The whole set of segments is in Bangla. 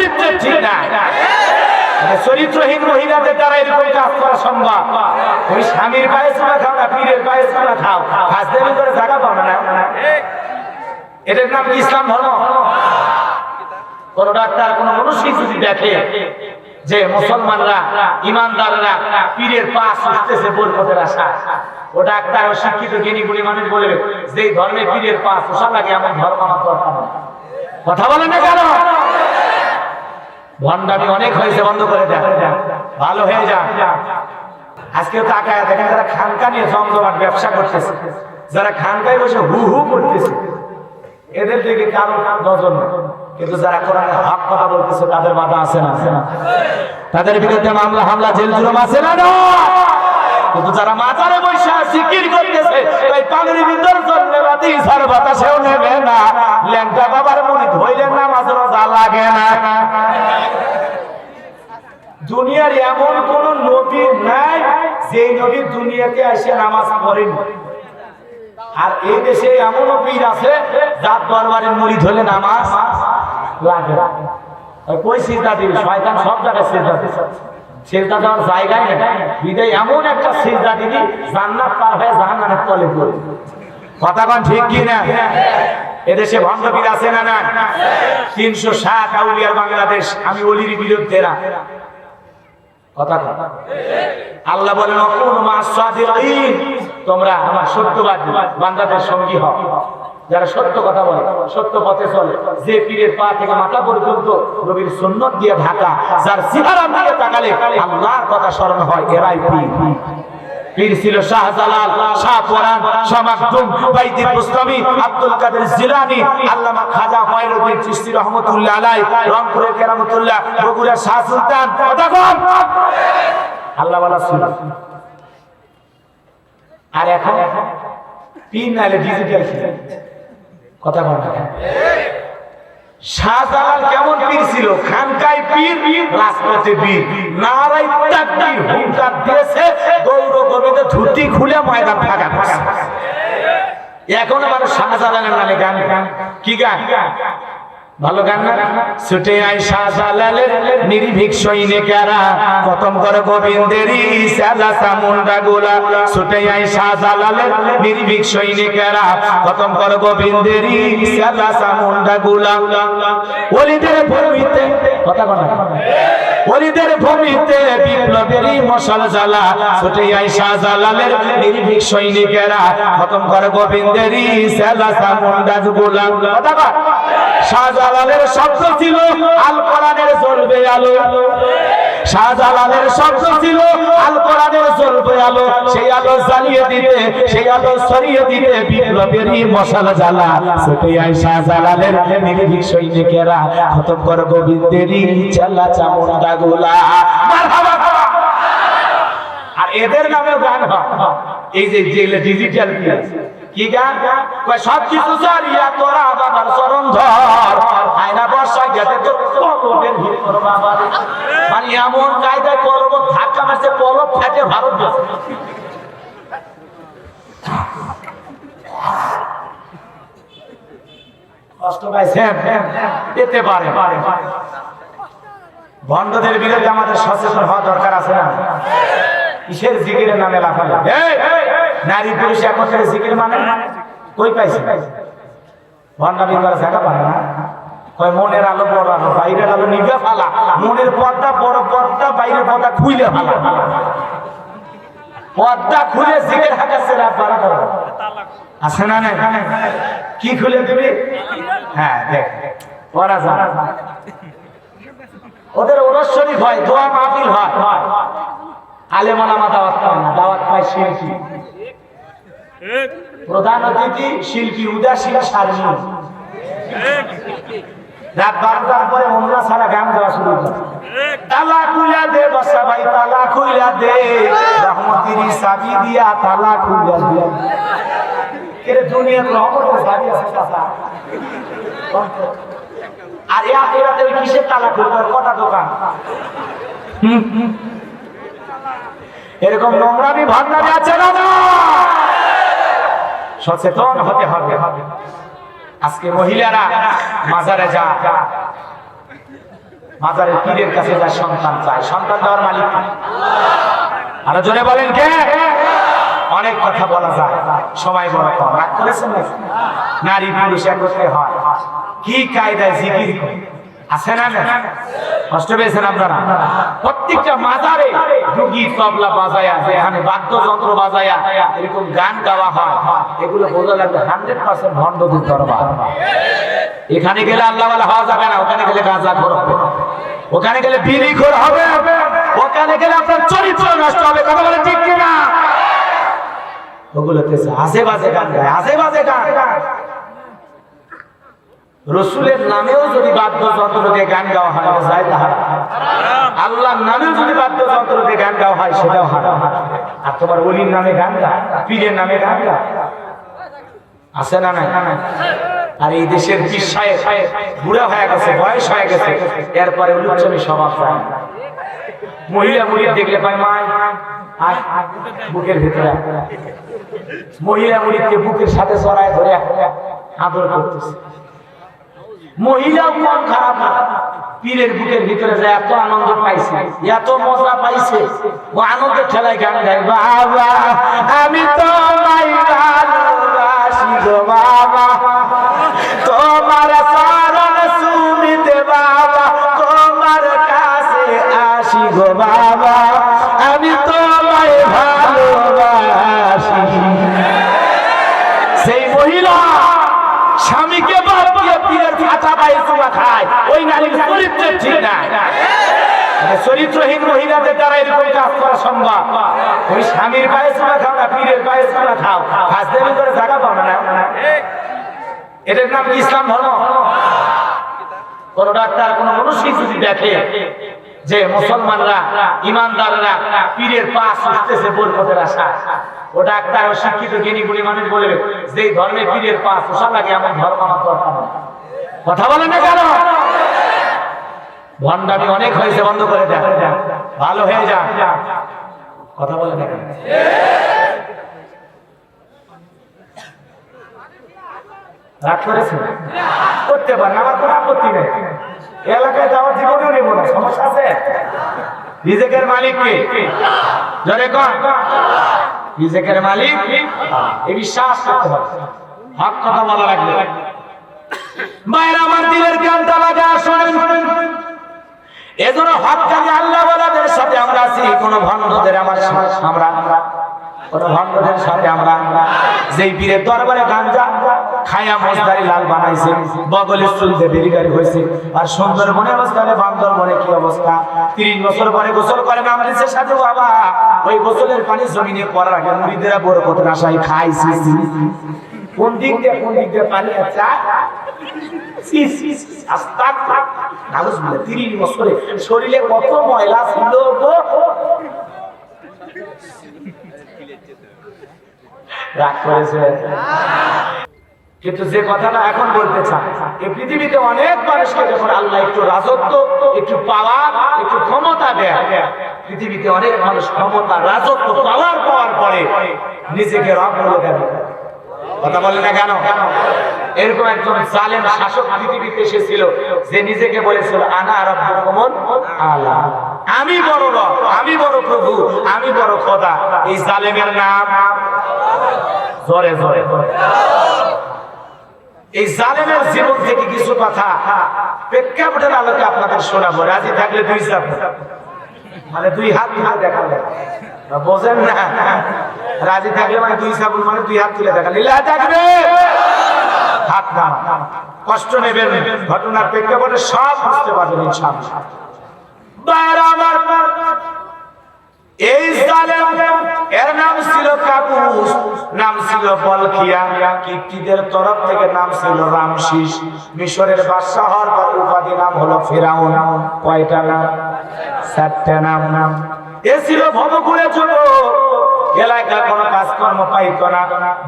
চরিত্র ঠিক না। চরিত্রহীন মহিলাদের দ্বারা এরকম কাজ করা সম্ভব। ওই স্বামীর পায়ে চুলা খাও না, পীরের পায়ে চুলা খাও, হাজবেন্ড করে জায়গা পাবে না। এটার নাম কি ইসলাম ধর্ম? কোন ডাক্তার কোন মানুষই যদি দেখে যে মুসলমানরা ইমানদাররা পীরের পা চুষতেছে বরকতের আশা, ও ডাক্তার ও শিক্ষিত জ্ঞানী গুণী মানুষ বলবে যে ধর্মে পীরের পা চুষা লাগে এমন ধর্ম আমার দরকার নেই। কথা বলেন না কেন? ভণ্ডামি অনেক হয়েছে, বন্ধ করে দেন, ভালো হয়ে যান। আজকেও তাকায় দেখেন যারা খানকা নিয়ে জমজমাট ব্যবসা করতেছে, যারা খানকায় বসে হু হু করতেছে, এদের দিকে কারো নজর নেই। কিন্তু যারা কোরআনের হক কথা বলতেছে তাদের বাধা আছে না? তাদের বিরুদ্ধে মামলা হামলা জেল জুলুম আছে না? কিন্তু যারা মাজারে বসে জিকির করতেছে তাই পানির ভিতর জন্মে বাতি ঝড় বাতাসেও নেবে না, ল্যাংটা বাবার মুরিদ হইলে নামাজ রোজা লাগে না। দুনিয়ার এমন কোন নবী নাই যে নবী দুনিয়াতে এসে নামাজ পড়েন। আর এই দেশে এমনও পীর আছে যার দরবারের মুরিদ হলে নামাজ লাগে। কই সিজদা দিবি? শয়তান সব জায়গায় সিজদা দিচ্ছে, সিজদা দেওয়ার জায়গায় নেই। বিদায় এমন একটা সিজদা দিবি জান্নাত পার হয়ে জাহান্নামের তলে পড়বি। কথা কোন ঠিক কি না? এদেশে ভণ্ড পীর আছে না? না। 360 আউলিয়ার বাংলাদেশ। আমি ওলির বিরুদ্ধে না। কথা কথা আল্লাহ বলেন অকুনু মা'আস সাদিকিন, তোমরা আমার সত্যবাদী বান্দাদের সঙ্গী হও, যারা সত্য কথা বলে, সত্য পথে চলে, যে পীরের পা থেকে মাথা পর্যন্ত নবীর সুন্নাত দিয়ে ঢাকা, যার চেহারা দিয়ে তাকালে আল্লাহর কথা স্মরণ হয়, এরাই পীর। পীর ছিল শাহজালাল, শাহ পরান, শাহ মাকতুম, বাইতুল বুস্তামি, আব্দুল কাদের জিলানী, আল্লামা খাজা মঈনুদ্দিন চিশতি রহমাতুল্লাহ আলাইহি, রংপুরের কেরামতুল্লাহ, বগুড়ার শাহ সুলতান। কথা বল, আল্লাহ ওয়ালা ছিল। আর এখন পীর নালে ডিজিটাল ছিল। কথা বল। শাহজালাল কেমন পীর ছিল? খানকায় পীর, রাজপথে পীর, নারাই তাকবীর হুঙ্কার দিয়েছে, গৌর গোবিন্দ ধুতি খুলে ময়দান ফাঁকা ফাঁকা। এখন মানুষ শাহজালালের নামে গান, কি গান? ভালো গান না? ছুটে আয় শাহজালালের নির্ভীক সৈনিকেরা, খতম করে গোবিন্দেরই সাজা চামুন্ডা গুলা। ছুটে আয় শাহজালালের নির্ভীক সৈনিকেরা, খতম করে গোবিন্দেরই সাজা চামুন্ডা গুলা। ওলিদের ভূমিতে, কথা বল, ওলিদের ভূমিতে বিপ্লবেরই মশাল জ্বালা। ছুটে আয় শাহজালালের নির্ভীক সৈনিকেরা, খতম করে গোবিন্দেরই সাজা চামুন্ডা গুলা। কথা বল। শাহজালালের শব্দ ছিল আল কোরআনের জ্বলবে আলো, শাহজালালের শব্দ ছিল আল কোরআনের জ্বলবে আলো। সেই আলো জ্বালিয়ে দিতে, সেই আলো ছড়িয়ে দিতে বিপ্লবেরই মশাল জ্বালা। ছুটে আয় শাহজালালের নির্ভীক সৈনিকেরা, খতম কর গোবিন্দেরই চালা চামুন্ডা গুলা। মারহাবা। আর এদের নামে গান হয় এই যে ডিজিটাল কি গান? সব কিছু ছাড়িয়া তোরা বাবার চরণ ধর, আয়না বর্ষা গেছে তোর কলমের ভিতর বাবার। মানে এমন কায়দায় কলম ধাক্কা মারছে, কলম ফেটে ভারত গেছে। কষ্ট পাইছেন? পেতে পারে। ভণ্ডদের বিরুদ্ধে আমাদের সচেতন হওয়া দরকার আছে না? কিসের জিকিরের নামে লাফালাফি? নারী পুরুষ একত্রে জিকির মানে কই পাইছে? ভণ্ডামি করা জায়গা পায় না। কয় মনের আলো বড় আলো, বাইরের আলো নিভে ফালা, মনের পর্দা বড় পর্দা, বাইরের পর্দা খুইলে ফালা। পর্দা খুলে জিকির হাঁকাচ্ছে রাত 12টা আছে না? না কি খুলে দিবি? হ্যাঁ দেখ পড়া যায়। ওদের ওরস শরীফ হয়, দোয়া মাহফিল হয়, আলেম ওলামা দাওয়াত পায় না, দাওয়াত পায় শিল্পী। প্রধান অতিথি শিল্পী, উদাসীন সারণী। রাত 12টার পরে অন্যরা সারা গান গাওয়া শুরু করে। তালা খুইলা দে বসা ভাই, তালা খুইলা দে, রহমতের চাবি দিয়া তালা খুইলা দে। এর দুনিয়ার রহমতের চাবি আছে চাচা। আর এরাতে কিসের তালা খুলবে? কটা দোকান? এরকম নোংরামি ভাবনামি আছে না? সচেতন হতে হবে। আজকে মহিলারা মাজারে যা, মাজারের পীরের কাছে যা সন্তান চায়, সন্তান দেওয়ার মালিক আরো জোরে বলেন কে? অনেক কথা বলা যায়, সময় বড় কম। রাগ করেছেন না? নারী পুরুষ একত্রে হয়, কি কায়দায় জিকির আছে না? কষ্ট পেয়েছেন আপনারা? প্রত্যেকটা মাজারে ডুগি তবলা বাজায়া, এখানে বাদ্যযন্ত্র বাজায়া এরকম গান গাওয়া হয়, এগুলো বোঝা লাগবে 100% ভণ্ডদের দরবার। এখানে গেলে আল্লাহওয়ালা হওয়া যাবে না, ওখানে গেলে গাঁজাখোর হবে, ওখানে গেলে বিড়িখোর হবে, ওখানে গেলে আপনার চরিত্র নষ্ট হবে। কথা বলে ঠিক কিনা? ওগুলোতে আজে বাজে গান গায়, আজে বাজে গান। রসুলের নামেও যদি বাদ্যযন্ত্র দিয়ে গান গাওয়া হয় আল্লাহর নামেও যদি বাদ্যযন্ত্র দিয়ে গান গাওয়া হয় সেটাও হারাম। আর তোমার ওলির নামে গান গায়, পীরের নামে গান গায়, আছে না? নাই। আর এই দেশের পীর সাহেব বুড়া হয়ে গেছে, বয়স হয়ে গেছে, এরপরে উলুচ্চমি স্বভাব। মহিলা মুড়িদ দেখলে পায় মায় আর বুকের ভিতরে, মহিলা মুড়িদকে বুকের সাথে জড়ায় ধরে আদর করতেছে। মহিলাও কম খারাপ না, পীরের বুকের ভিতরে যায় এত আনন্দ পাইছে, এত মজা পাইছে, ও আনন্দের ঠেলায় গান গায়, বাবা আমি তোমায় ভালোবাসি গো বাবা, তোমার চরণ সুমিতে বাবা, তোমার কাছে আসি গো বাবা, আমি তোমায় ভালোবাসি। সেই মহিলা স্বামীকে বাদ দিয়ে পীরের ফাটা পায়ে চুমা খায়, ওই নারীর চরিত্র ঠিক না। চরিত্রহীন মহিলাদের দ্বারা এরকম কাজ করা সম্ভব। ওই স্বামীর পায়ে চুমা খাও না, পীরের পায়ে চুমা খাও, ফাজলামি করে জায়গা পাবে না। এটার নাম কি ইসলাম ধর্ম? কোন ডাক্তার, কোন মানুষই যদি দেখে যে মুসলমানরা, ইমানদাররা পীরের পা সুস্থেছে বরকতের আশা, ও ডাক্তার ও শিক্ষিত জ্ঞানী গুণী মানুষ বলবে যে ধর্মে পীরের পা পোষা লাগে এমন ধর্ম আমার দরকার নেই। কথা বলেন না কেন? ভণ্ডামি অনেক হয়েছে, বন্ধ করে দেন, ভালো হয়ে যা। কথা বলেন না কেন? রাগ করেছেন? করতে পারেন, আমার কোনো আপত্তি নেই। এলাকায় যাওয়ার জীবনেও নেব না, সমস্যা আছে? রিজেকের মালিক কে? জোরে কর। রিজেকের মালিক, এই বিশ্বাস করতে হবে, হক কথা বলা লাগবে। মায়ের আমার দিলের কানটা লাগা শোনেন, এজন্য হক্কানি আল্লাহ ওয়ালাদের সাথে আমরা আছি, কোন ভণ্ডদের আমরা কোন ভণ্ডদের সাথে আমরা যেই পীরের দরবারে গাঞ্জা খায়া মজদারি লাল বানাইছে, বগলের চুলতে বেরিগারি হয়েছে, আর সুন্দরবনে অবস্থা হলে বান্দরবনে কি অবস্থা, 30 বছর পরে গোসল করে নামরিসের সাথে বাবা, ওই গোসলের পানি জমিনে পড়ার আগে মুরিদেরা বরকতের আশায় খাইছে। কোন দিক দিয়ে পানি আছে? 30 বছরে শরীরে কত ময়লা ছিল গো। রাগ করেছে, কিন্তু যে কথাটা এখন বলতে চাই, এই পৃথিবীতে অনেক মানুষকে যখন আল্লাহ একটু রাজত্ব, একটু পাওয়ার, একটু ক্ষমতা দেয়, পৃথিবীতে অনেক মানুষ ক্ষমতা, রাজত্ব, পাওয়ার পাওয়ার পরে নিজেকে রব বলে দেয়। কথা বলে না কেন? এরকম একজন জালেম শাসক পৃথিবীতে এসেছিল, যে নিজেকে বলেছিল আনা রাব্বুকুমুল আলা, আমি বড় রব, আমি বড় প্রভু, আমি বড় খোদা। এই জালেমের নাম জোরে জোরে। এই জালেমের জীবন থেকে কিছু কথা প্রেক্ষাপটের আলোকে আপনাদের শোনাবো। রাজি থাকলে 2 চাপ, মানে 2 হাত তুলে দেখাবেন, বোঝেন না? রাজি থাকলে মানে 2 চাপুল, মানে 2 হাত তুলে দেখান। লিল্লাহ তাকবীর, হাত না, কষ্ট নেবেন, ঘটনার প্রেক্ষাপটে সব বুঝতে পারবেন ইনশাআল্লাহ। বাইরে আমার এই জালেম, এর নাম ছিল কাবুস, নাম ছিল বলখিয়া, কিপ্তিদের তরফ থেকে নাম ছিল রামসিস, মিশরের বাদশা হওয়ার পর উপাধি নাম হলো ফিরাউন। কয়টা নাম? 4টা নাম। এ ছিল ভবঘুরে যুবক, এলাকায় কোনো কাজকর্ম পাইতো না,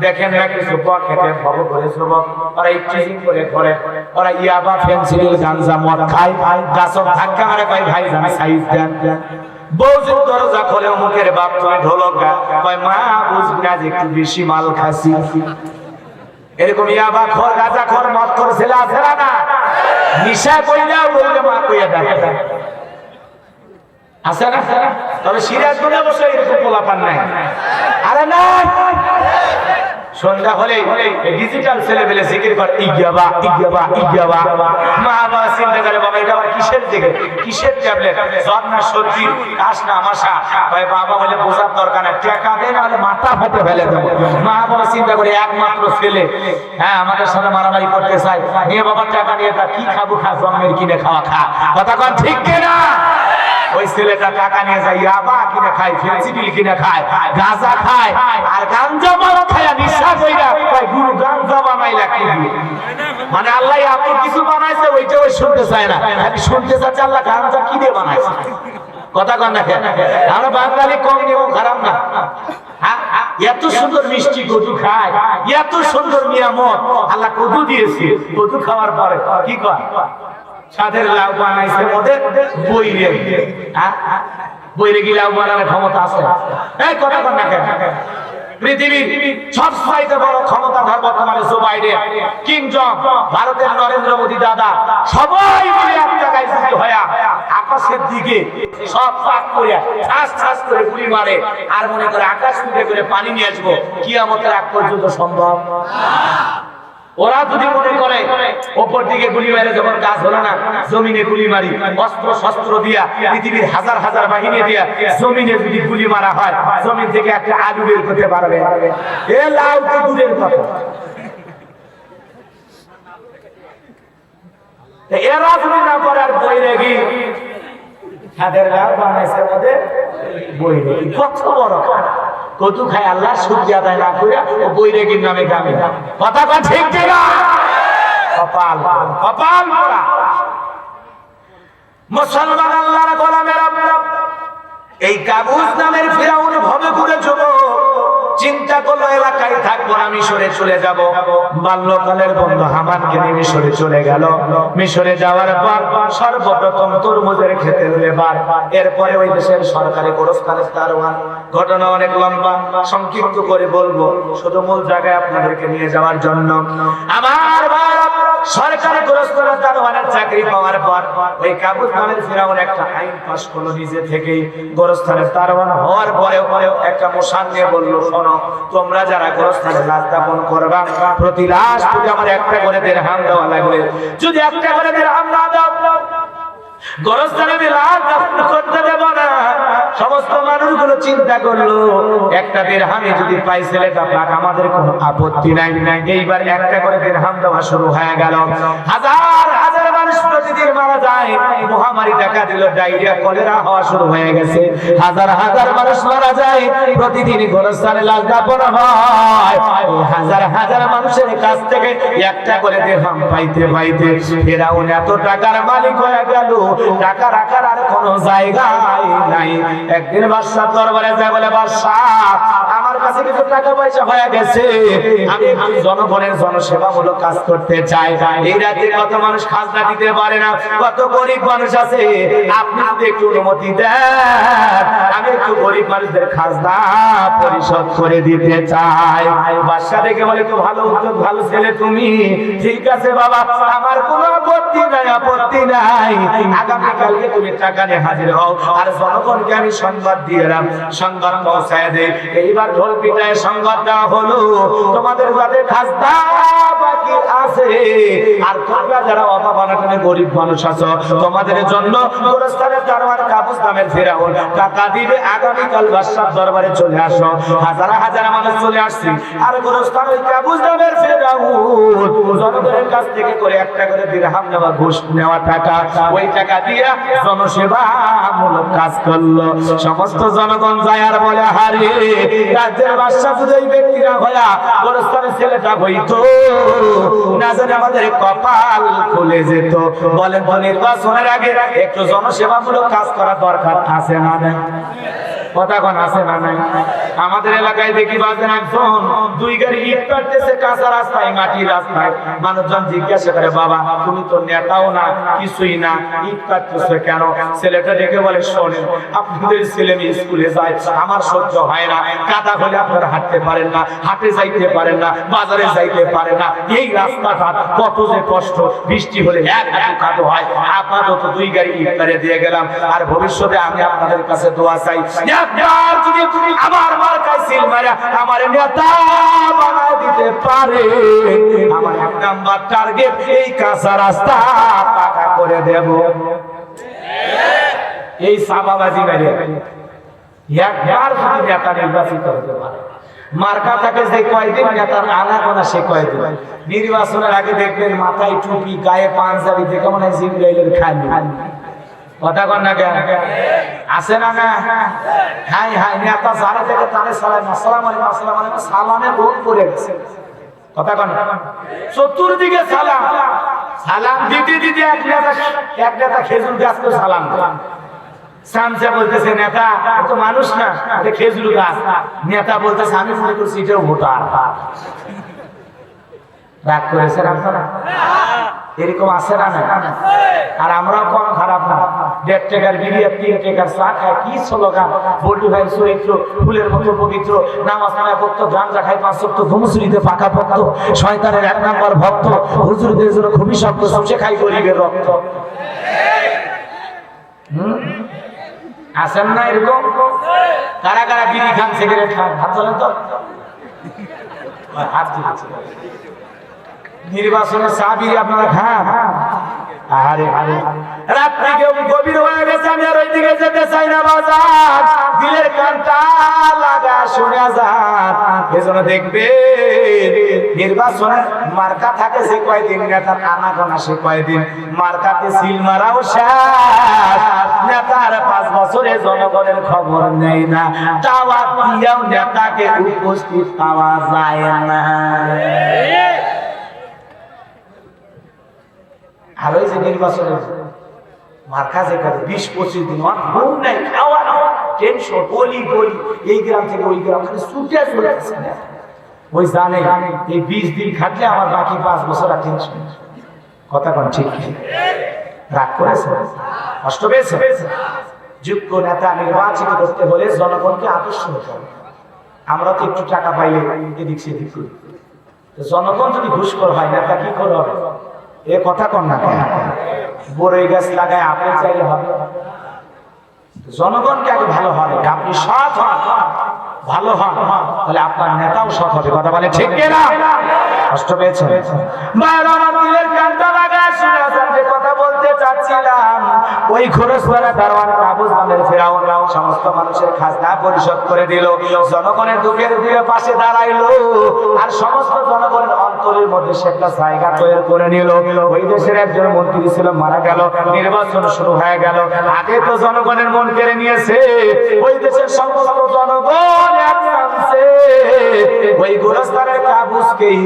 দেখেন না কিছু পকেটে ভবঘুরে যুবক, ওরা ইটিজিং করে ঘরে, ওরা ইয়াবা, ফেন্সিডিল, গাঞ্জা, মদ খায়, গাছক ধাক্কা মারে, কয় ভাই জান সাইজ দেন। বউজি দরজা খোলে, মুখের বাপ তুমি ঢোলক, কয় মা বুঝবি না যে একটু বেশি মাল খাসি। এরকম ইয়াবা খোর, গাঁজা খোর, মদ খোর ছেলে আছে না? নিশা কইরা বলতে মা কইয়া ডাকে আছে না? তবে সিরাজগঞ্জে অবশ্য এরকম পোলাপান নাই। আরে না, সন্ধ্যা হলে ডিজিটাল ছেলে পেলে জিকির করে ইজ্ঞাবা ইজ্ঞাবা ইজ্ঞাবা। মা বাবা চিন্তা করে বাবা এটা আবার কিসের দিকে, কিসের ট্যাবলেট, জ্বর না সর্দি, কাশ না আমাশা। ভাই বাবা বলে বোঝার দরকার নেই, টাকা দেয় নাহলে মাথা ফেটে ফেলে দেবো। মা বাবা চিন্তা করে একমাত্র ছেলে, হ্যাঁ আমাদের সাথে মারামারি করতে চাই, নিয়ে বাবার টাকা নিয়ে তা কি খাবো, খা জন্মের কিনে খাওয়া খা। কথা কন ঠিক কিনা? ওই ছেলেটা টাকা নিয়ে যায় ইয়াবা কিনে খায়, ফেন্সিডিল কিনে খায়, গাঁজা খায়, আর গাঞ্জা মারা খায় নিশা কইরা কয় গুরু গাঞ্জা বানাইলা কি দিয়ে। মানে আল্লাহ এত কিছু বানাইছে ওইটা ওই শুনতে চায় না, খালি শুনতে চাচ্ছে আল্লাহ গাঞ্জা কি দিয়ে বানাইছে। কথা কন না কেন? আমরা বাঙালি কম নিয়ম খারাপ না, এত সুন্দর মিষ্টি কদু খায়, এত সুন্দর নিয়ামত আল্লাহ কদু দিয়েছে, কদু খাওয়ার পরে কি কয় সাদের লাউ বানাইছে ওদের বইরে, বইরে কি লাউ বানানোর ক্ষমতা আছে? এই কথা কন না কেন? পৃথিবীর সবচাইতে বড় ক্ষমতাধর বর্তমানে জো বাইডেন, কিং জং, ভারতের নরেন্দ্র মোদী দাদা, সবাই মিলে এক জায়গায় যুক্ত হয়া আকাশের দিকে সব পাক করে ঠাস ঠাস করে গুলি মারে আর মনে করে আকাশ থেকে করে পানি নিয়ে আসবো, কিয়ামতের আগ পর্যন্ত সম্ভব না। ওরা যদি মনে করে উপর দিকে গুলি মারে যখন কাজ হলো না, জমিনে গুলি মারি, অস্ত্র শস্ত্র দিয়া পৃথিবীর হাজার হাজার বাহিনী দিয়া জমিনে যদি গুলি মারা হয়, জমিন থেকে একটা আলু বের করতে পারবে? এ লাউ তো দূরের কথা। এরা যদি না করে আর বইরে গি তাদের লাউ বানাইছে ওদের বইরে গি, কত বড় কদু খায় আল্লাহ শুকরিয়া আদায় না করে ও বৈরাগীর নামে গামে। কথা কথা ঠিক কিনা? কপাল কপাল পোড়া মুসলমান আল্লাহর গোলামেরা। এই কাবুস নামের ফিরাউন ভবে ঘুরে চলো, চিন্তা করলো এলাকায় থাকবো না, মিশরে চলে যাব। বাল্যকালের বন্ধু হামানকে নিয়ে মিশরে চলে গেল। মিশরে যাওয়ার পর সর্বপ্রথম তরমুজের খেতে লেবার, এরপরে ওই দেশের সরকারি গোরস্থানের দারোয়ান। ঘটনা অনেক লম্বা, সংক্ষিপ্ত করে বলবো শুধু মূল জায়গায় আপনাদেরকে নিয়ে যাওয়ার জন্য। আমার বাপ সরকারি গোরস্থানের দারোয়ানের চাকরি পাওয়ার পর ওই কাবুস নামের ফিরাউন একটা আইন পাস করলো নিজে থেকেই। গোরস্থানের দারোয়ান হওয়ার পরেও একটা মোশান নিয়ে বললো, শোনো তোমরা যারা গোরস্থানে লাশ দাফন করবা, প্রতি লাশ যদি আমার একটা করে দিরহাম দেওয়া লাগবে, যদি একটা করে দিরহাম না দাও গোরস্থানে লাশ দাফন করতে দেব না। সমস্ত মানুষগুলো চিন্তা করলো একটা দিরহামে যদি পাই ছেলেটা পাক আমাদের কোনো আপত্তি নাই। এইবার একটা করে দিরহাম দেওয়া শুরু হয়ে গেল। হাজার হাজার মানুষ প্রতিদিন মারা যায়, মহামারী দেখা দিল, ডায়রিয়া কলেরা হওয়া শুরু হয়ে গেছে। হাজার হাজার মানুষ মারা যায়, প্রতিদিন গোরস্থানে লাশ দাফন হয়। হাজার হাজার মানুষের কাছ থেকে একটা করে দিরহাম পাইতে পাইতে ফিরাউন এত টাকার মালিক হয়ে গেল, টাকা রাখার আর কোনো জায়গায় নাই। একদিন বাদশার দরবারে যায়, বলে বাদশাহ আমার কাছে কিছু টাকা পয়সা হয়ে গেছে, আমি একটু জনগণের জনসেবামূলক কাজ করতে চাই। এই রাতে কত মানুষ খাজনা দিতে পারে না, কত গরিব মানুষ আছে, আপনি যদি একটু অনুমতি দেন আমি একটু গরিব মানুষদের খাজনা পরিশোধ করে দিতে চাই। বাদশাহ দেখে বলে তো ভালো উদ্যোগ, ভালো ছেলে তুমি, ঠিক আছে বাবা আমার কোনো আপত্তি নাই, আপত্তি নাই। আগামীকালকে তুমি টাকা নিয়ে হাজির হও, আর জনগণকে আমি সংবাদ দিয়ে এলাম, সংবাদ পৌঁছায় দে। এইবার ঢোল পিটায় সংবাদ দেওয়া হলো, তোমাদের যাদের খাজনা বাকি আছে আর তোমরা যারা অভাব অনটনে গরিব মানুষ আছো, তোমাদের জন্য গোরস্থানের দারোয়ান কাবুস নামের ফিরাউন টাকা দিবে, আগামীকাল বাদশার দরবারে চলে আসো। হাজার হাজার মানুষ চলে আসছে, আর গোরস্থান ওই কাবুস নামের ফিরাউন জনগণের কাছ থেকে করে একটা করে দিরহাম নেওয়া, ঘুষ নেওয়া টাকা, ওই টাকা দিয়ে জনসেবামূলক কাজ করলো। সমস্ত জনগণ যায় আর বলে হারে রাজ্যের বাদশা যদি এই ব্যক্তিরা হয়া গোরস্থানের ছেলেটা হইতো, না জানি আমাদের কপাল খুলে যেত। বলেন তো নির্বাচনের আগে একটু জনসেবামূলক কাজ করা দরকার আছে না? কথা কোন আছে না নাই? আমাদের এলাকায় দেখি বাজেন একজন 2 গাড়ি ইট কাটতেছে কাঁচা রাস্তায়, মাটির রাস্তায়। মানুষজন জিজ্ঞাসা করে, বাবা তুমি তো নেতাও না কিছুই না, ইট কাটতেছো কেন? ছেলেটা ডেকে বলে, শোনেন আপনাদের ছেলে মেয়ে স্কুলে যায়, আমার সহ্য হয় না। কাদা হলে আপনারা হাঁটতে পারেন না, হাটে যাইতে পারেন না, বাজারে যাইতে পারেন না। এই রাস্তাটা কত যে কষ্ট, বৃষ্টি হলে এক হাঁটু কাদা হয়। আপাতত 2 গাড়ি ইট করে দিয়ে গেলাম, আর ভবিষ্যতে আমি আপনাদের কাছে দোয়া চাই, একবার যদি আমার মার্কায় সিল মারা আমার নেতা বানায় দিতে পারে, আমার 1 নাম্বার টার্গেট এই কাঁচা রাস্তা পাকা করে দেব। এই সাবাবাজি মেরে একবার যদি নেতা নির্বাচিত হতে পারে, মার্কা থাকে যে কয়দিন, নেতার আনাগোনা সে কয়দিন। নির্বাচনের আগে দেখবেন মাথায় টুপি, গায়ে পাঞ্জাবি দেখে মনে হয় জিবরাইলের খালি। কথা কন না কেন? আছে না না? হাই হাই নেতা যারা থেকে তারে সালাম, আসসালামু আলাইকুম, আসসালামু আলাইকুম, সালামে রোগ পড়ে গেছে। কথা কন, চতুর্দিকে সালাম, সালাম দিতে দিতে এক নেতা খেজুর গাছকে সালাম দেয়। সামসা বলতেছে, নেতা তো মানুষ না, এটা খেজুর গাছ। নেতা বলতেছে, আমি মনে করছি এটাও ভোটার। রাগ করেছেন আপনারা? এরকম আছে না না? আর আমরাও কম খারাপ না। 1.5 টাকার বিড়ি আর 3 টাকার চা খায়, কি স্লোগান! বল্টু ভাইয়ের চরিত্র ফুলের মতো পবিত্র, নামাজ কালাম পড়তো, গাঁজা খায় 5 ওয়াক্ত, ঘুমুসুরিতে পাকা ভক্ত, শয়তানের 1 নাম্বার ভক্ত, হুজুরদের জন্য খুবই শক্ত, শুষে খাই গরিবের রক্ত। আসেন না এরকম? কারা কারা বিড়ি খান, সিগারেট খান? হাত তোলেন তো। হাত দিচ্ছে। নির্বাচনের চা বিড়ি আপনারা খান? আরে আরে রাত্রি কেউ গভীর হয়ে গেছে, আমি আর ওইদিকে যেতে চাই না। বাজার দিলের কানটা লাগা শুনে যান। এজন্য দেখবে নির্বাচনের মার্কা থাকে যে কয়দিন, নেতার আনাগোনা সে কয়দিন। মার্কাতে সিল মারাও শেষ, নেতার 5 বছরে জনগণের খবর নেই না, দাওয়াত দিয়েও নেতাকে উপস্থিত পাওয়া যায় না। আর ওই যে নির্বাচনের মার্কা যে কাজে 20-25 দিন ঘুম নাই, খাওয়া দাওয়া, টেনশন, গলি গলি, এই গ্রাম থেকে ওই গ্রাম খালি ছুটে চলেছে। ওই জানে এই 20 দিন খাটলে আমার বাকি 5 বছর আর টেনশন। কথা কোন ঠিক? রাগ করেছে, কষ্ট পেয়েছে। যোগ্য নেতা নির্বাচিত করতে হলে জনগণকে আদর্শ হতে হবে। আমরা তো একটু টাকা পাইলে এদিক সেদিক করি, জনগণ যদি ঘুষখোর হয়, নেতা কি করে হবে? এ কথা কন না কেন? বড়ই গাছ লাগায় আপেল চাইলে হবে? জনগণকে আগে ভালো হবে। আপনি সৎ হন, ভালো হন, তাহলে আপনার নেতাও সৎ হবে। কথা বলে ঠিক কিনা? কষ্ট পেয়েছেন? কথা বলতে চাচ্ছিলাম, ওই খরচওয়ালা দারোয়ান কাবুস নামের ফেরাউন সমস্ত মানুষের খাজনা পরিশোধ করে দিল, জনগণের দুঃখের দিকে পাশে দাঁড়াইলো, আর সমস্ত জনগণের অন্তরের মধ্যে সে একটা জায়গা তৈরি করে নিল। ওই দেশের একজন মন্ত্রী ছিল, মারা গেল, নির্বাচন শুরু হয়ে গেল। আগে তো জনগণের মন কেড়ে নিয়েছে, ওই দেশের সমস্ত জনগণ একসাথে ওই গোরস্থানের কাবুসকেই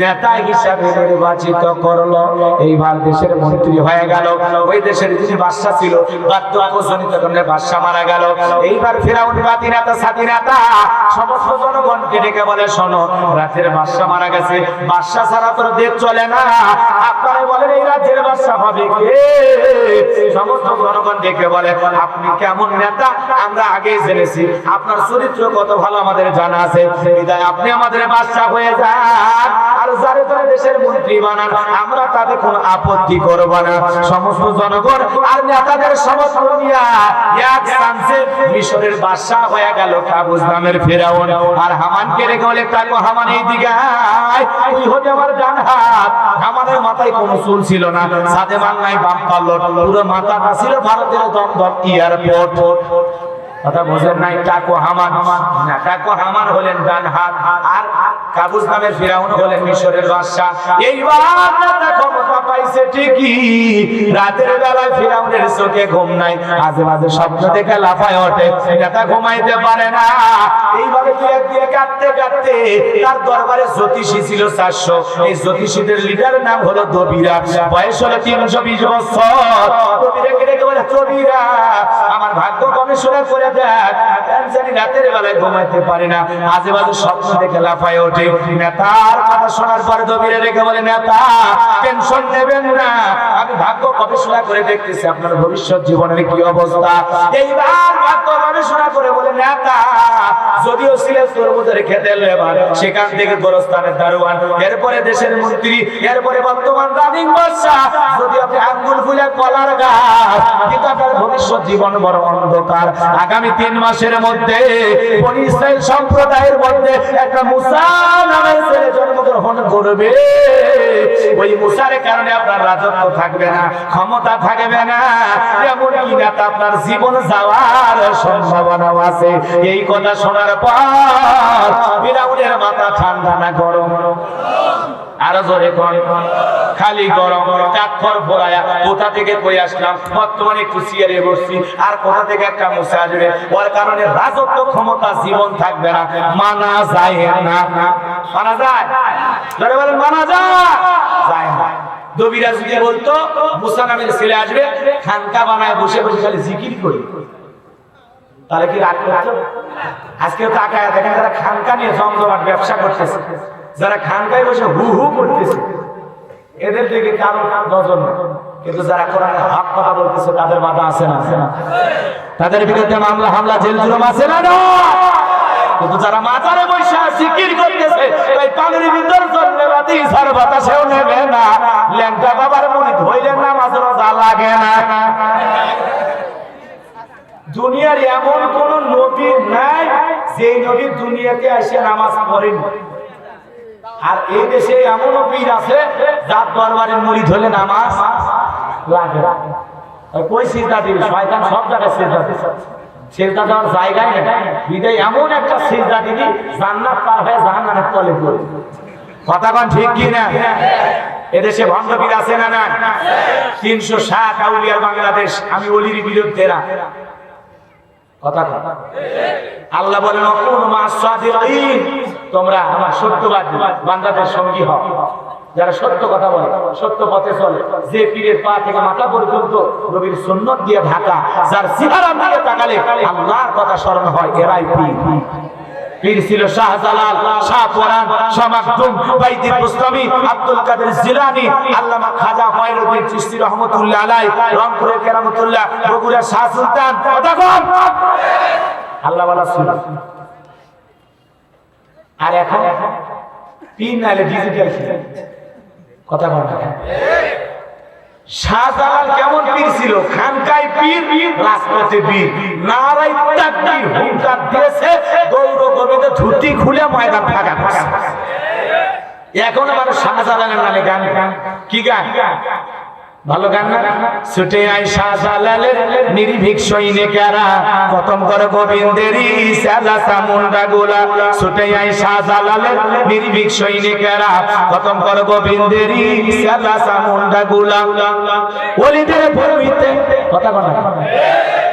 নেতা হিসাবে নির্বাচিত করলো। এইবার দেশের মন্ত্রী হয়ে গেল। ওই দেশের যিনি বাদশা ছিল, বার্ধক্যজনিত কারণে বাদশা মারা গেল। এইবার ফিরাউন বাদী নেতা সাথী নেতা সমস্ত জনগণকে ডেকে বলে, শোনো, রাজ্যের বাদশা মারা গেছে, বাদশা ছাড়া তো দেশ চলে না, আপনারা বলেন এই রাজ্যের বাদশা হবে কে? সমস্ত জনগণ ডেকে বলে, আপনি কেমন নেতা আমরা আগেই জেনেছি, আপনার চরিত্র কত ভালো আমাদের জানা আছে, বিদায় আপনি আমাদের বাদশা হয়ে যান, আর যারে যারে দেশের মন্ত্রী বানান আমরা তাতে কোনো আপত্তি করব না। সমস্ত জনগণ আর নেতাদের সমস্ত নিয়া এক চান্সে মিশরের বাদশা হয়ে গেল কাবুস নামের ফেরাউন। আর হামানকে রেখে বলে, তাকো হামান এই দিকে আয়, তুই হতে আমার ডান হাত। হামানের মাথায় কোনো চুল ছিল না, সাদে বাংলায় বাম পাল্লট, পুরো মাথাটা ছিল ভারতের দমদম এয়ারপোর্ট। কথা বোঝেন নাই? টাকো হামান না, টাকো হামান হলেন ডান হাত, আর কাবুস নামের ফিরাউন হলেন মিশরের বাদশা। এইবার নেতা ক্ষমতা পাইছে ঠিকই, রাতের বেলায় ফিরাউনের চোখে ঘুম নাই, মাঝে মাঝে স্বপ্ন দেখে লাফায় ওঠে, নেতা ঘুমাইতে পারে না। এইভাবে দুই একদিন কাটতে কাটতে তার দরবারে জ্যোতিষী ছিল 400। এই জ্যোতিষীদের লিডারের নাম হলো দবিরা। বয়স হলো 320 বছর। দবিরাকে ডেকে বলে, দবিরা আমার ভাগ্য গবেষণা করে দেখ, জানি রাতের বেলায় ঘুমাইতে পারি না, আজে বাজে স্বপ্ন দেখে লাফায় ওঠে। নেতার কথা শোনার পরে দবিরা ডেকে বলে, নেতা টেনশন নেবেন না, আমি ভাগ্য গবেষণা করে দেখতেছি আপনার ভবিষ্যৎ জীবনের কি অবস্থা। এইবার ভাগ্য গবেষণা করে বলে, নেতা যদিও ছিলেন তরমুজের খেতের লেবার, সেখান থেকে গোরস্থানের দারোয়ান, এরপরে দেশের মন্ত্রী, এরপরে বর্তমান রানিং বাদশা, যদি আপনি আঙ্গুল ফুলে কলার গাছ, কিন্তু আপনার ভবিষ্যৎ জীবন বড় অন্ধকার। আগামী 3 মাসের মধ্যে বনি ইসরাইল সম্প্রদায়ের মধ্যে একটা মুসা নামের ছেলে জন্মগ্রহণ করবে। ওই মুসার কারণে আপনার রাজত্ব থাকবে না, ক্ষমতা থাকবে না, এমন কি নেতা আপনার জীবন যাওয়ার সম্ভাবনাও আছে। এই কথা শোনার পর ফিরআউনের মাথা ঠান্ডা না গরম? আরো জোরে কোন? খালি গরম। টাক্কর ফোরায়া কোথা থেকে কই আসলাম, বর্তমানে একটু চেয়ারে বসছি, আর কোথা থেকে একটা মুসা আসবে, ওর কারণে রাজত্ব ক্ষমতা জীবন থাকবে না। মানা যায় না। মানা যায়? যারা বলেন মানা যায় না। দবিরা যদি বলতো মুসা নামের ছেলে আসবে, খানকা বানায় বসে বসে খালি জিকির করি, তাহলে কি রাগ করতো? আজকে তাকায় দেখেন যারা খানকা নিয়ে জমজমাট ব্যবসা করতেছে, যারা খানকায় বসে হু হু করতেছে, এদের দিকে কারো নজর নেই। কিন্তু যারা কোরআনের হক কথা বলতেছে তাদের মাথা আছে না? তাদের বিরুদ্ধে মামলা হামলা জেল জুলুম আছে না? কিন্তু যারা মাজারে বসে জিকির করতেছে, ওই পানির ভিতর জন্মে বাতি ঝড় বাতাসেও নেবে না, ল্যাংটা বাবার মুরিদ হইলে নামাজ রোজা লাগে না। দুনিয়ার এমন কোন নবী নাই যে নবী দুনিয়াতে এসে নামাজ পড়েন। আর এই দেশে এমন পীর আছে যার দরবারে মুরিদ হলে নামাজ লাগে। কই সিজদা দিবে? শয়তান সব জায়গায় সিজদা দিচ্ছে, সিজদা দেওয়ার জায়গায় নেই। বিদায় এমন একটা সিজদা দিবি জান্নাত পার হয়ে জাহান্নামের তলে পড়বে। কথা কোন ঠিক কি না? এদেশে ভণ্ড পীর আছে না? না। 360 আউলিয়ার বাংলাদেশ। আমি ওলির বিরুদ্ধে না। কথা কথা আল্লাহ বলেন, তোমরা আমার সত্যবাদী বান্দাদের সঙ্গী হও, যারা সত্য কথা বলে, সত্য পথে চলে, যে পীরের পা থেকে মাথা পর্যন্ত নবীর সুন্নাত দিয়ে ঢাকা, যার চেহারা দিকে তাকালে আল্লাহর কথা স্মরণ হয়, এরাই পীর। পীর ছিল শাহজালাল, শাহ পরান, শাহ মাকদুম, বাইতুল বুস্তামি, আব্দুল কাদের জিলানী, আল্লামা খাজা মাইনুদ্দিন চিশতি রহমাতুল্লাহ আলাইহি, রংপুরের কেরামতুল্লাহ, বগুড়ার শাহ সুলতান। কথা বল। আল্লাহ ওয়ালা ছিল। আর এখন পীর নাইলে ডিজিটাল ছিল। কথা বল। শাহজালাল কেমন পীর ছিল? খানকায় পীর, রাজপথে পীর। নারায়ে তাকবীর হুঙ্কার দিয়েছে, গৌর গোবিন্দে ধুতি খুলে ময়দান ফাঁকা ফাঁকা। এখন মানুষ শাহজালালের নামে গান। কি গান? ভালো গান না? ছুটে আয় শাহজালালের নির্ভীক সৈনিকেরা, খতম করে গোবিন্দেরই সালা চামুন্ডা গোলা। ছুটে আয় শাহজালালের নির্ভীক সৈনিকেরা, খতম করে গোবিন্দেরই সালা চামুন্ডা গোলা। ওলিদের ভূমিতে, কথা বলা,